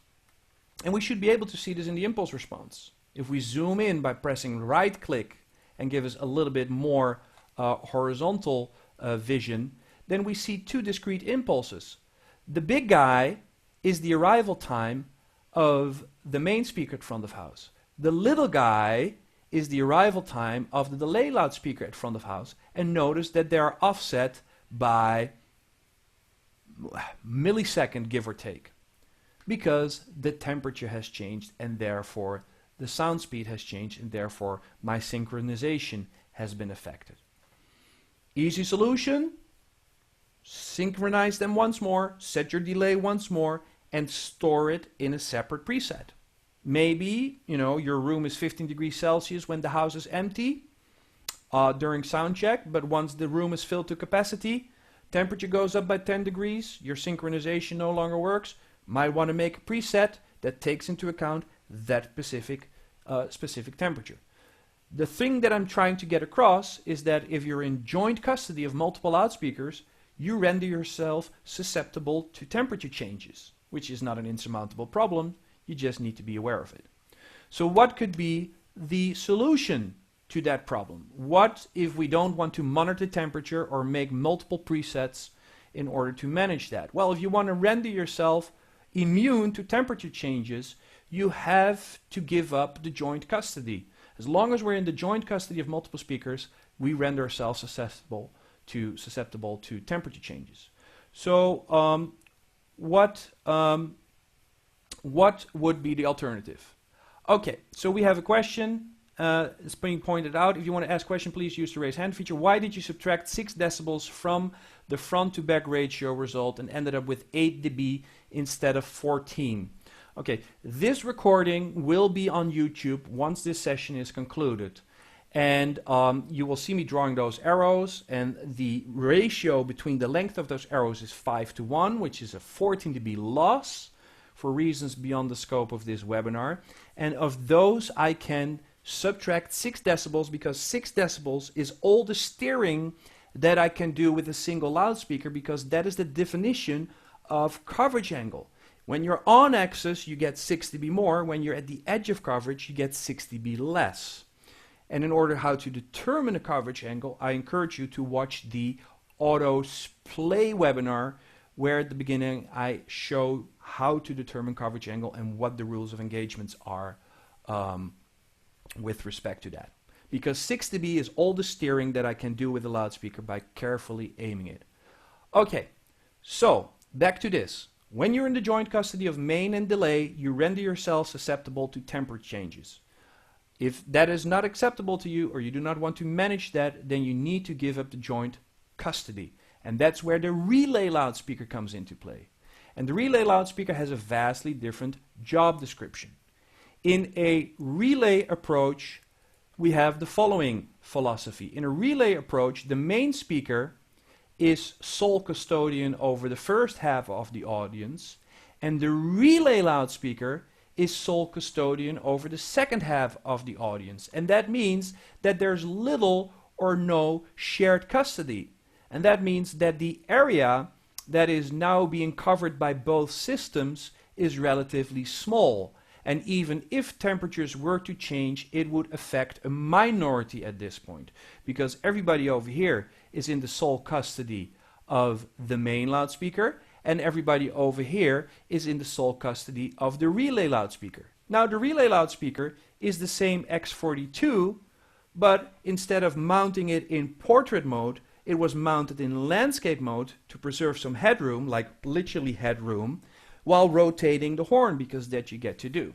And we should be able to see this in the impulse response. If we zoom in by pressing right click and give us a little bit more horizontal vision, then we see two discrete impulses. The big guy is the arrival time of the main speaker at front of house. The little guy is the arrival time of the delay loudspeaker at front of house. And notice that they are offset by millisecond, give or take, because the temperature has changed and therefore the sound speed has changed and therefore my synchronization has been affected. Easy solution: synchronize them once more, set your delay once more, and store it in a separate preset. Maybe, your room is 15 degrees Celsius when the house is empty during sound check, but once the room is filled to capacity, temperature goes up by 10 degrees, your synchronization no longer works. Might want to make a preset that takes into account that specific temperature. The thing that I'm trying to get across is that if you're in joint custody of multiple loudspeakers, you render yourself susceptible to temperature changes, which is not an insurmountable problem. You just need to be aware of it. So what could be the solution to that problem? What if we don't want to monitor temperature or make multiple presets in order to manage that? Well, if you want to render yourself immune to temperature changes, you have to give up the joint custody. As long as we're in the joint custody of multiple speakers, we render ourselves susceptible to temperature changes. So what would be the alternative? Okay, so we have a question. It's being pointed out. If you want to ask a question, please use the raise hand feature. Why did you subtract 6 decibels from the front to back ratio result and ended up with 8 dB instead of 14? Okay, this recording will be on YouTube once this session is concluded. And you will see me drawing those arrows, and the ratio between the length of those arrows is 5:1, which is a 14 dB loss for reasons beyond the scope of this webinar. And of those, I can subtract 6 decibels because 6 decibels is all the steering that I can do with a single loudspeaker, because that is the definition of coverage angle. When you're on axis, you get 6 dB more. When you're at the edge of coverage, you get 6 dB less. And in order how to determine a coverage angle, I encourage you to watch the auto play webinar, where at the beginning I show how to determine coverage angle and what the rules of engagements are with respect to that. Because 6 dB is all the steering that I can do with a loudspeaker by carefully aiming it. Okay, so back to this. When you're in the joint custody of main and delay, you render yourself susceptible to temperature changes. If that is not acceptable to you, or you do not want to manage that, then you need to give up the joint custody. And that's where the relay loudspeaker comes into play. And the relay loudspeaker has a vastly different job description. In a relay approach, we have the following philosophy. In a relay approach, the main speaker is sole custodian over the first half of the audience, and the relay loudspeaker is sole custodian over the second half of the audience. And that means that there's little or no shared custody. And that means that the area that is now being covered by both systems is relatively small. And even if temperatures were to change, it would affect a minority at this point, because everybody over here is in the sole custody of the main loudspeaker, and everybody over here is in the sole custody of the relay loudspeaker. Now, the relay loudspeaker is the same X42, but instead of mounting it in portrait mode, it was mounted in landscape mode to preserve some headroom, like literally headroom, while rotating the horn, because that you get to do.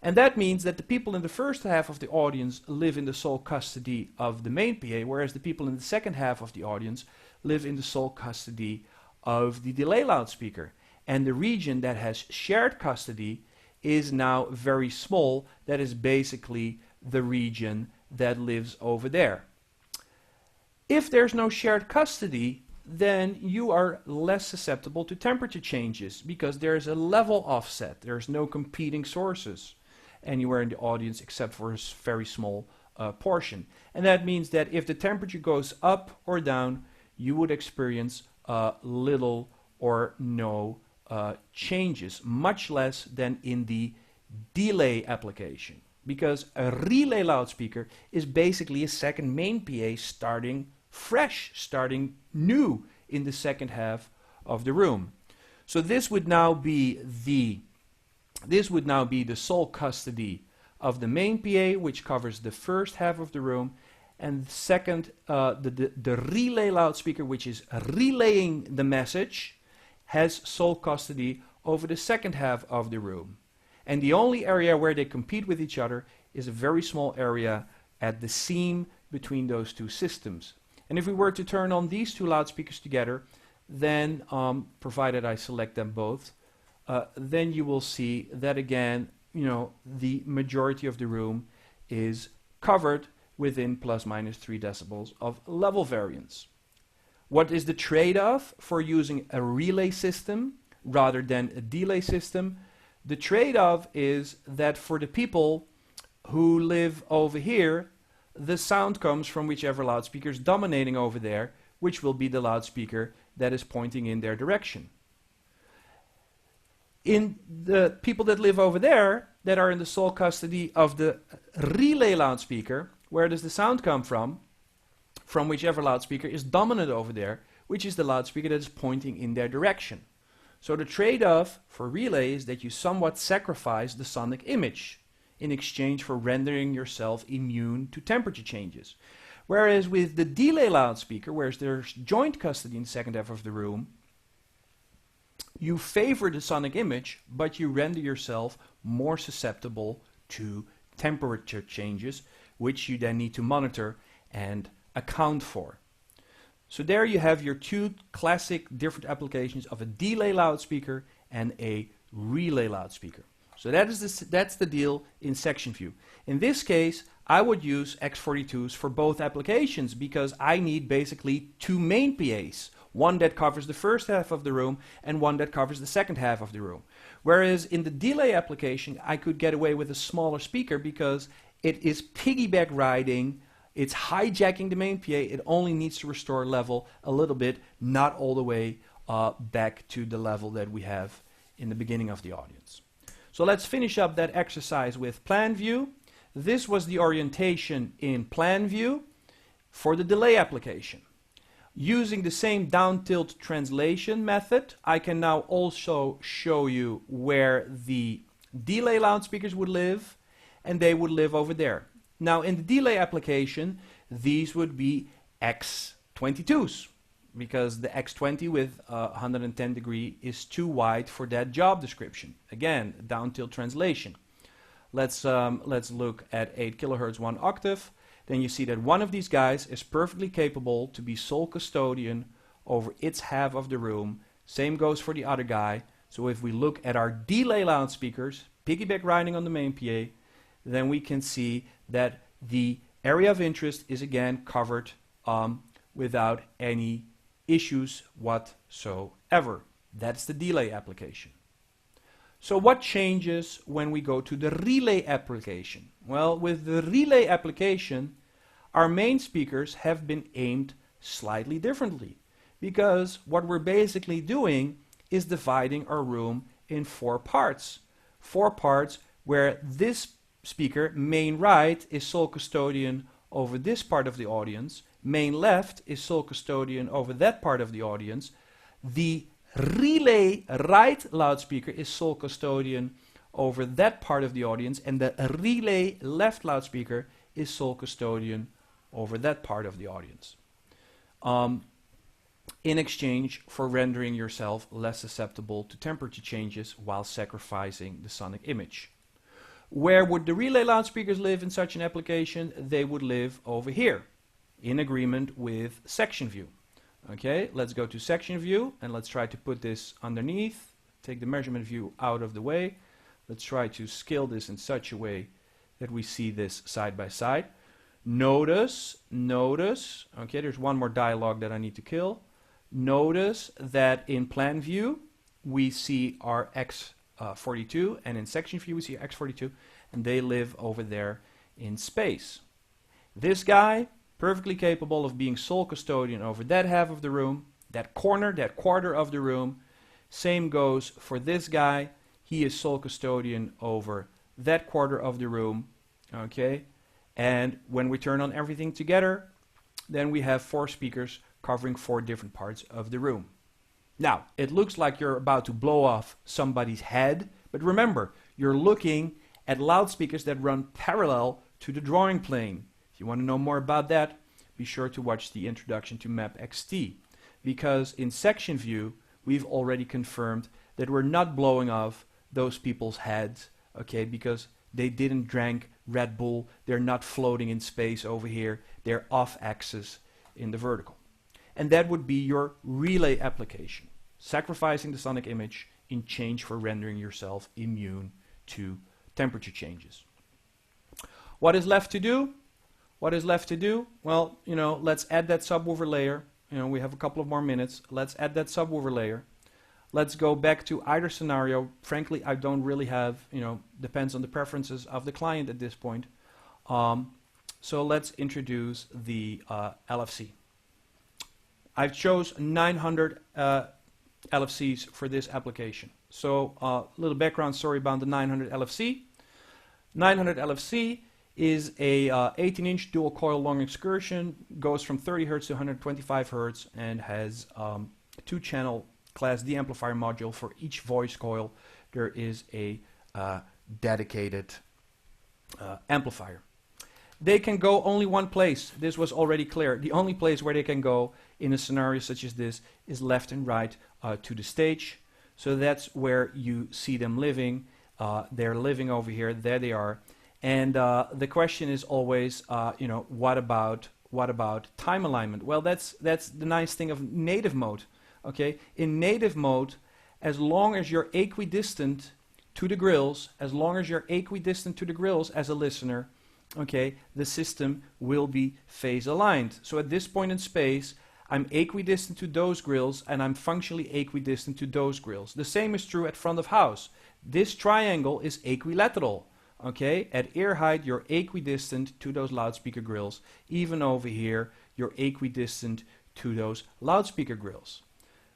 And that means that the people in the first half of the audience live in the sole custody of the main PA, whereas the people in the second half of the audience live in the sole custody of the delay loudspeaker. And the region that has shared custody is now very small. That is basically the region that lives over there. If there's no shared custody, then you are less susceptible to temperature changes, because there's a level offset. There's no competing sources anywhere in the audience except for a very small portion. And that means that if the temperature goes up or down, you would experience little or no changes, much less than in the delay application, because a relay loudspeaker is basically a second main PA starting fresh, starting new in the second half of the room. So this would now be the sole custody of the main PA, which covers the first half of the room, and second, the relay loudspeaker, which is relaying the message, has sole custody over the second half of the room. And the only area where they compete with each other is a very small area at the seam between those two systems. And if we were to turn on these two loudspeakers together, then, provided I select them both, then you will see that again, the majority of the room is covered within plus minus 3 decibels of level variance. What is the trade-off for using a relay system rather than a delay system? The trade-off is that for the people who live over here, the sound comes from whichever loudspeaker is dominating over there, which will be the loudspeaker that is pointing in their direction. In the people that live over there, that are in the sole custody of the relay loudspeaker, where does the sound come from? From whichever loudspeaker is dominant over there, which is the loudspeaker that is pointing in their direction. So the trade-off for relay is that you somewhat sacrifice the sonic image in exchange for rendering yourself immune to temperature changes. Whereas with the delay loudspeaker, where there's joint custody in the second half of the room, you favor the sonic image, but you render yourself more susceptible to temperature changes, which you then need to monitor and account for. So there you have your two classic different applications of a delay loudspeaker and a relay loudspeaker. So that's the deal in section view. In this case, I would use X42s for both applications because I need basically two main PAs. One that covers the first half of the room and one that covers the second half of the room. Whereas in the delay application, I could get away with a smaller speaker because it is piggyback riding, it's hijacking the main PA, it only needs to restore level a little bit, not all the way back to the level that we have in the beginning of the audience. So let's finish up that exercise with plan view. This was the orientation in plan view for the delay application. Using the same down tilt translation method, I can now also show you where the delay loudspeakers would live, and they would live over there. Now in the delay application, these would be X22s, because the X20 with 110 degree is too wide for that job description. Again, down tilt translation. Let's look at 8 kilohertz 1 octave. Then you see that one of these guys is perfectly capable to be sole custodian over its half of the room. Same goes for the other guy. So if we look at our delay loudspeakers, piggyback riding on the main PA, then we can see that the area of interest is again covered without any issues whatsoever. That's the delay application. So what changes when we go to the relay application? Well, with the relay application, our main speakers have been aimed slightly differently, because what we're basically doing is dividing our room in 4 parts. 4 parts where this speaker, main right, is sole custodian over this part of the audience, main left is sole custodian over that part of the audience, the relay right loudspeaker is sole custodian over that part of the audience, and the relay left loudspeaker is sole custodian over that part of the audience. In exchange for rendering yourself less susceptible to temperature changes while sacrificing the sonic image. Where would the relay loudspeakers live in such an application? They would live over here, in agreement with section view. Okay, let's go to section view and let's try to put this underneath. Take the measurement view out of the way. Let's try to scale this in such a way that we see this side by side. Notice, okay, there's one more dialog that I need to kill. Notice that in plan view, we see our X42, and in section view, we see X42, and they live over there in space. This guy, perfectly capable of being sole custodian over that half of the room, that corner, that quarter of the room. Same goes for this guy. He is sole custodian over that quarter of the room. Okay, and when we turn on everything together, then we have 4 speakers covering 4 different parts of the room. Now, it looks like you're about to blow off somebody's head, but remember, you're looking at loudspeakers that run parallel to the drawing plane. If you want to know more about that, be sure to watch the introduction to MapXT, because in section view, we've already confirmed that we're not blowing off those people's heads, okay, because they didn't drink Red Bull, they're not floating in space over here, they're off axis in the vertical. And that would be your relay application, sacrificing the sonic image in exchange for rendering yourself immune to temperature changes. What is left to do? What is left to do? Well, let's add that subwoofer layer. We have a couple of more minutes. Let's add that subwoofer layer. Let's go back to either scenario. Frankly, I don't really have, depends on the preferences of the client at this point. So let's introduce the LFC. I've chose 900 LFCs for this application. So a little background story about the 900 LFC. 900 LFC is a 18-inch dual coil long excursion, goes from 30 Hz to 125 Hz, and has a 2-channel Class D amplifier module. For each voice coil there is a dedicated amplifier. They can go only one place. This was already clear. The only place where they can go in a scenario such as this is left and right to the stage. So that's where you see them living. They're living over here. There they are. And the question is always, you know, what about time alignment? Well, that's the nice thing of native mode. Okay, in native mode, as long as you're equidistant to the grills, as a listener, okay, the system will be phase aligned. So at this point in space, I'm equidistant to those grills, and I'm functionally equidistant to those grills. The same is true at front of house. This triangle is equilateral. Okay, at ear height, you're equidistant to those loudspeaker grills. Even over here, you're equidistant to those loudspeaker grills.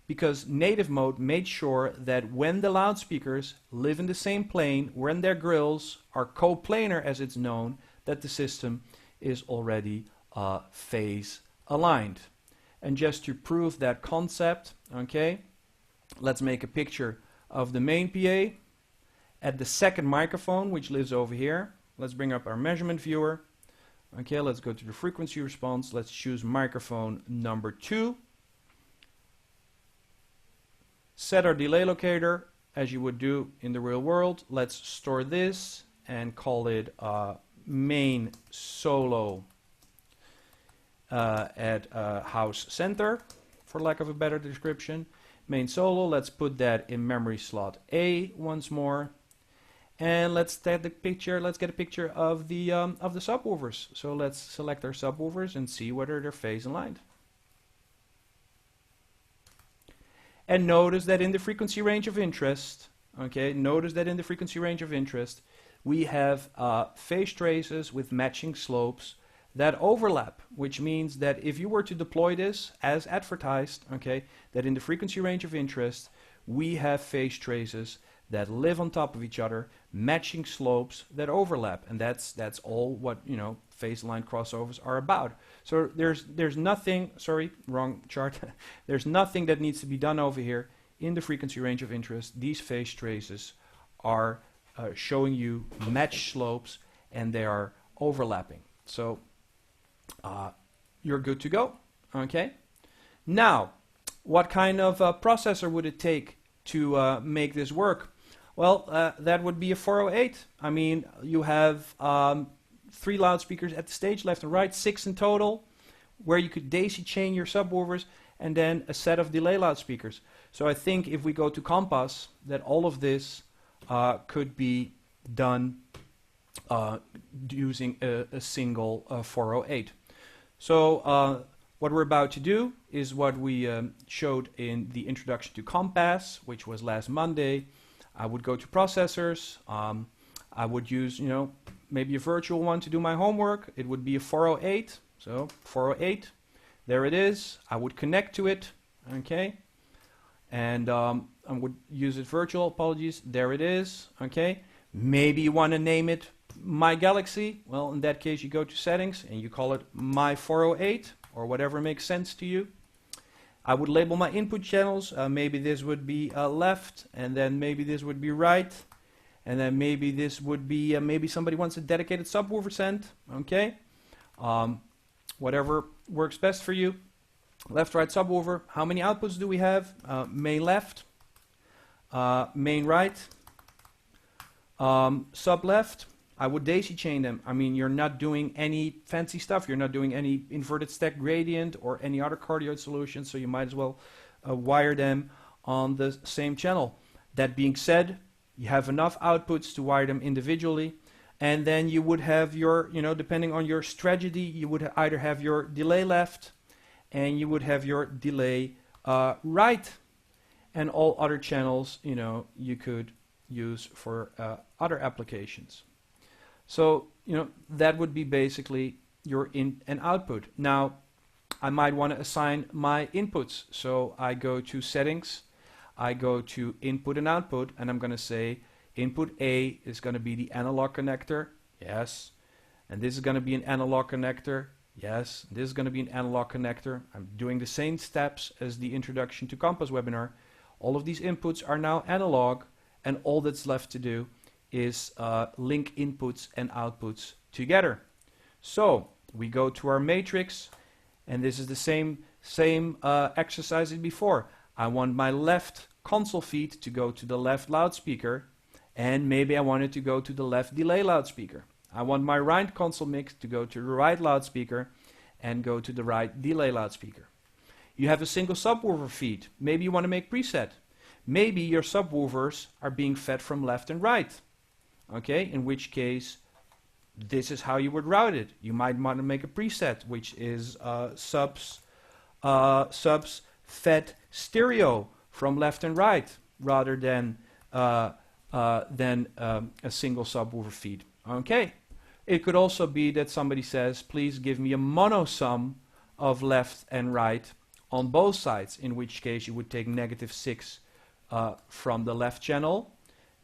Because native mode made sure that when the loudspeakers live in the same plane, when their grills are coplanar as it's known, that the system is already phase aligned. And just to prove that concept, okay, let's make a picture of the main PA at the second microphone, which lives over here. Let's bring up our measurement viewer. Okay, let's go to the frequency response. Let's choose microphone number 2. Set our delay locator as you would do in the real world. Let's store this and call it main solo at house center, for lack of a better description. Main solo, let's put that in memory slot A once more. And let's take the picture. Let's get a picture of the subwoofers. So let's select our subwoofers and see whether they're phase aligned. And notice that in the frequency range of interest, okay, we have phase traces with matching slopes that overlap, which means that if you were to deploy this as advertised, okay, that in the frequency range of interest, we have phase traces that live on top of each other, matching slopes that overlap, and that's all what, you know, phase line crossovers are about. So there's nothing, sorry, wrong chart. There's nothing that needs to be done over here in the frequency range of interest. These phase traces are showing you matched slopes, and they are overlapping. So you're good to go. Okay. Now, what kind of processor would it take to make this work? Well, that would be a 408. I mean, you have 3 loudspeakers at the stage, left and right, 6 in total, where you could daisy chain your subwoofers, and then a set of delay loudspeakers. So I think if we go to Compass, that all of this could be done using a single 408. So what we're about to do is what we showed in the introduction to Compass, which was last Monday. I would go to processors. I would use, you know, maybe a virtual one to do my homework. It would be a 408. So 408, there it is. I would connect to it, okay, and I would use it virtual. Apologies, there it is, okay. Maybe you want to name it My Galaxy. Well, in that case, you go to settings and you call it My 408 or whatever makes sense to you. I would label my input channels. Maybe this would be left, and then maybe this would be right, and then maybe this would be, maybe somebody wants a dedicated subwoofer sent, okay? Whatever works best for you. Left, right subwoofer. How many outputs do we have? Main left, main right, sub left. I would daisy chain them. I mean, you're not doing any fancy stuff. You're not doing any inverted stack gradient or any other cardioid solution, so you might as well wire them on the same channel. That being said, you have enough outputs to wire them individually, and then you would have your, you know, depending on your strategy, you would either have your delay left and you would have your delay right, and all other channels, you know, you could use for other applications. So, you know, that would be basically your in and output. Now, I might want to assign my inputs. So I go to settings. I go to input and output, and I'm going to say input A is going to be the analog connector. Yes. And this is going to be an analog connector. Yes. This is going to be an analog connector. I'm doing the same steps as the Introduction to Compass webinar. All of these inputs are now analog, and all that's left to do is link inputs and outputs together. So we go to our matrix, and this is the same exercise as before. I want my left console feed to go to the left loudspeaker, and maybe I want it to go to the left delay loudspeaker. I want my right console mix to go to the right loudspeaker and go to the right delay loudspeaker. You have a single subwoofer feed. Maybe you want to make preset. Maybe your subwoofers are being fed from left and right. Okay, in which case, this is how you would route it. You might want to make a preset, which is subs fed stereo from left and right, rather than a single subwoofer feed. Okay, it could also be that somebody says, please give me a mono sum of left and right on both sides, in which case you would take -6 from the left channel,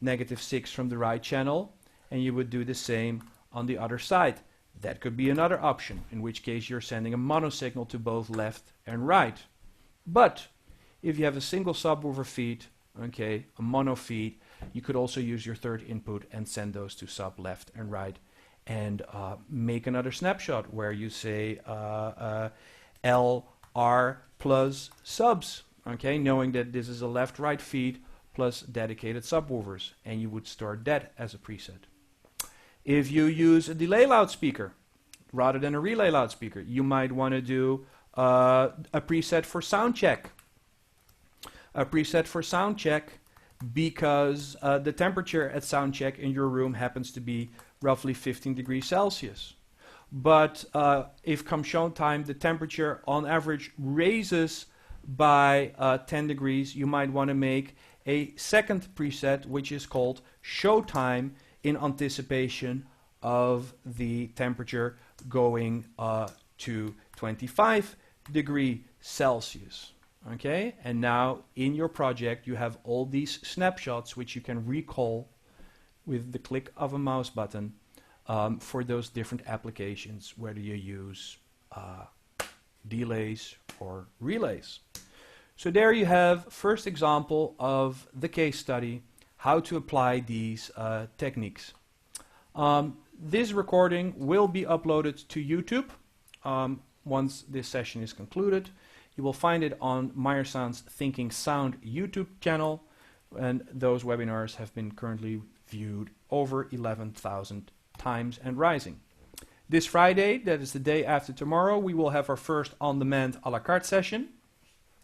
-6 from the right channel, and you would do the same on the other side. That could be another option, in which case you're sending a mono signal to both left and right. But if you have a single subwoofer feed, okay, a mono feed, you could also use your third input and send those to sub left and right, and make another snapshot where you say LR plus subs, okay, knowing that this is a left-right feed plus dedicated subwoofers, and you would store that as a preset. If you use a delay loudspeaker rather than a relay loudspeaker, you might want to do a preset for sound check. A preset for sound check because the temperature at sound check in your room happens to be roughly 15 degrees Celsius. But if come showtime the temperature on average raises by 10 degrees, you might want to make a second preset, which is called showtime, in anticipation of the temperature going to 25 degrees Celsius. Okay, and now in your project you have all these snapshots which you can recall with the click of a mouse button for those different applications, whether you use delays or relays. So there you have first example of the case study, how to apply these techniques. This recording will be uploaded to YouTube once this session is concluded. You will find it on Meyer Sound's Thinking Sound YouTube channel, and those webinars have been currently viewed over 11,000 times and rising. This Friday, that is the day after tomorrow, we will have our first on-demand a la carte session.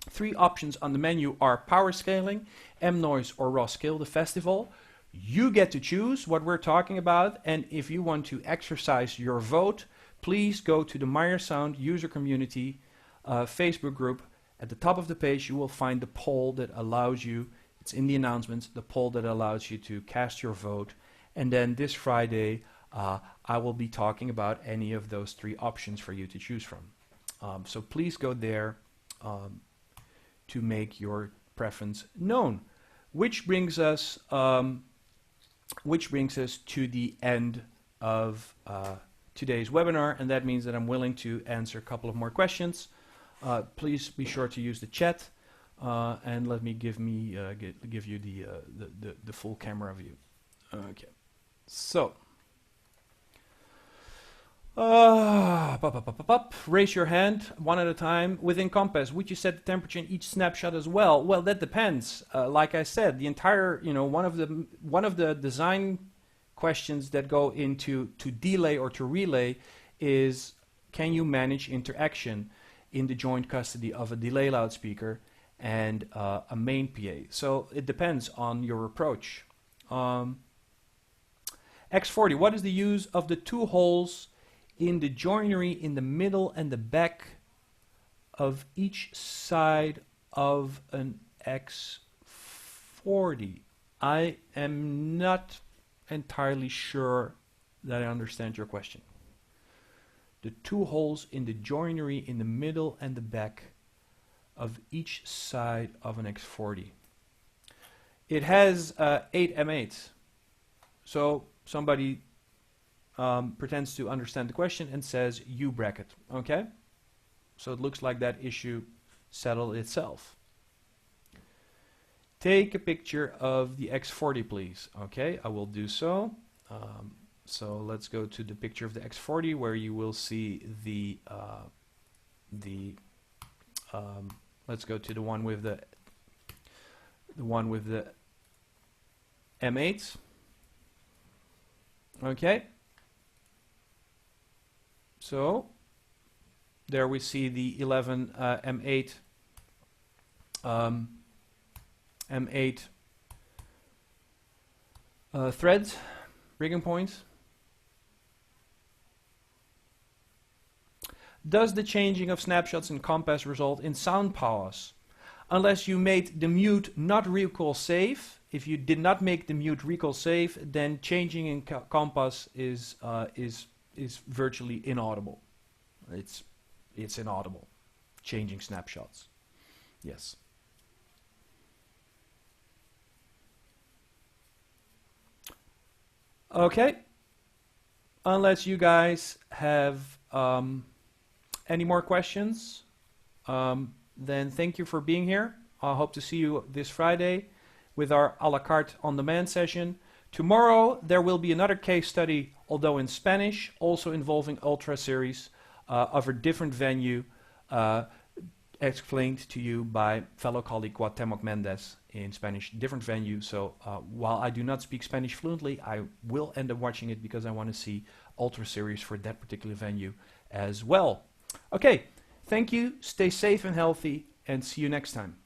3 options on the menu are power scaling, M-Noise or raw scale the festival. You get to choose what we're talking about, and if you want to exercise your vote, please go to the Meyer Sound user community Facebook group. At the top of the page you will find the poll that allows you, it's in the announcements, the poll that allows you to cast your vote. And then this Friday I will be talking about any of those 3 options for you to choose from. So please go there to make your preference known. Which brings us to the end of today's webinar, and that means that I'm willing to answer a couple of more questions. Please be sure to use the chat, and let me give you the full camera view. Okay, so raise your hand one at a time. Within Compass, would you set the temperature in each snapshot as well? Well, that depends. Like I said, the entire, one of the design questions that go into delay or to relay is, can you manage interaction in the joint custody of a delay loudspeaker and a main PA? So it depends on your approach. X40, what is the use of the 2 holes in the joinery in the middle and the back of each side of an X40? I am not entirely sure that I understand your question. The 2 holes in the joinery in the middle and the back of each side of an X40. It has 8 M8s. So somebody pretends to understand the question and says U bracket. Okay? So it looks like that issue settled itself. Take a picture of the X40, please. Okay, I will do so. So let's go to the picture of the X40 where you will see let's go to the one with the M8. Okay. So there we see the 11 M8 threads, rigging points. Does the changing of snapshots in Compass result in sound pause? Unless you made the mute not recall safe. If you did not make the mute recall safe, then changing in Compass is virtually inaudible. It's inaudible. Changing snapshots. Yes. Okay. Unless you guys have any more questions, then thank you for being here. I hope to see you this Friday with our a la carte on-demand session. Tomorrow there will be another case study, although in Spanish, also involving Ultra Series of a different venue, explained to you by fellow colleague Cuauhtemoc Mendez in Spanish, different venue. So while I do not speak Spanish fluently, I will end up watching it because I want to see Ultra Series for that particular venue as well. Okay, thank you, stay safe and healthy, and see you next time.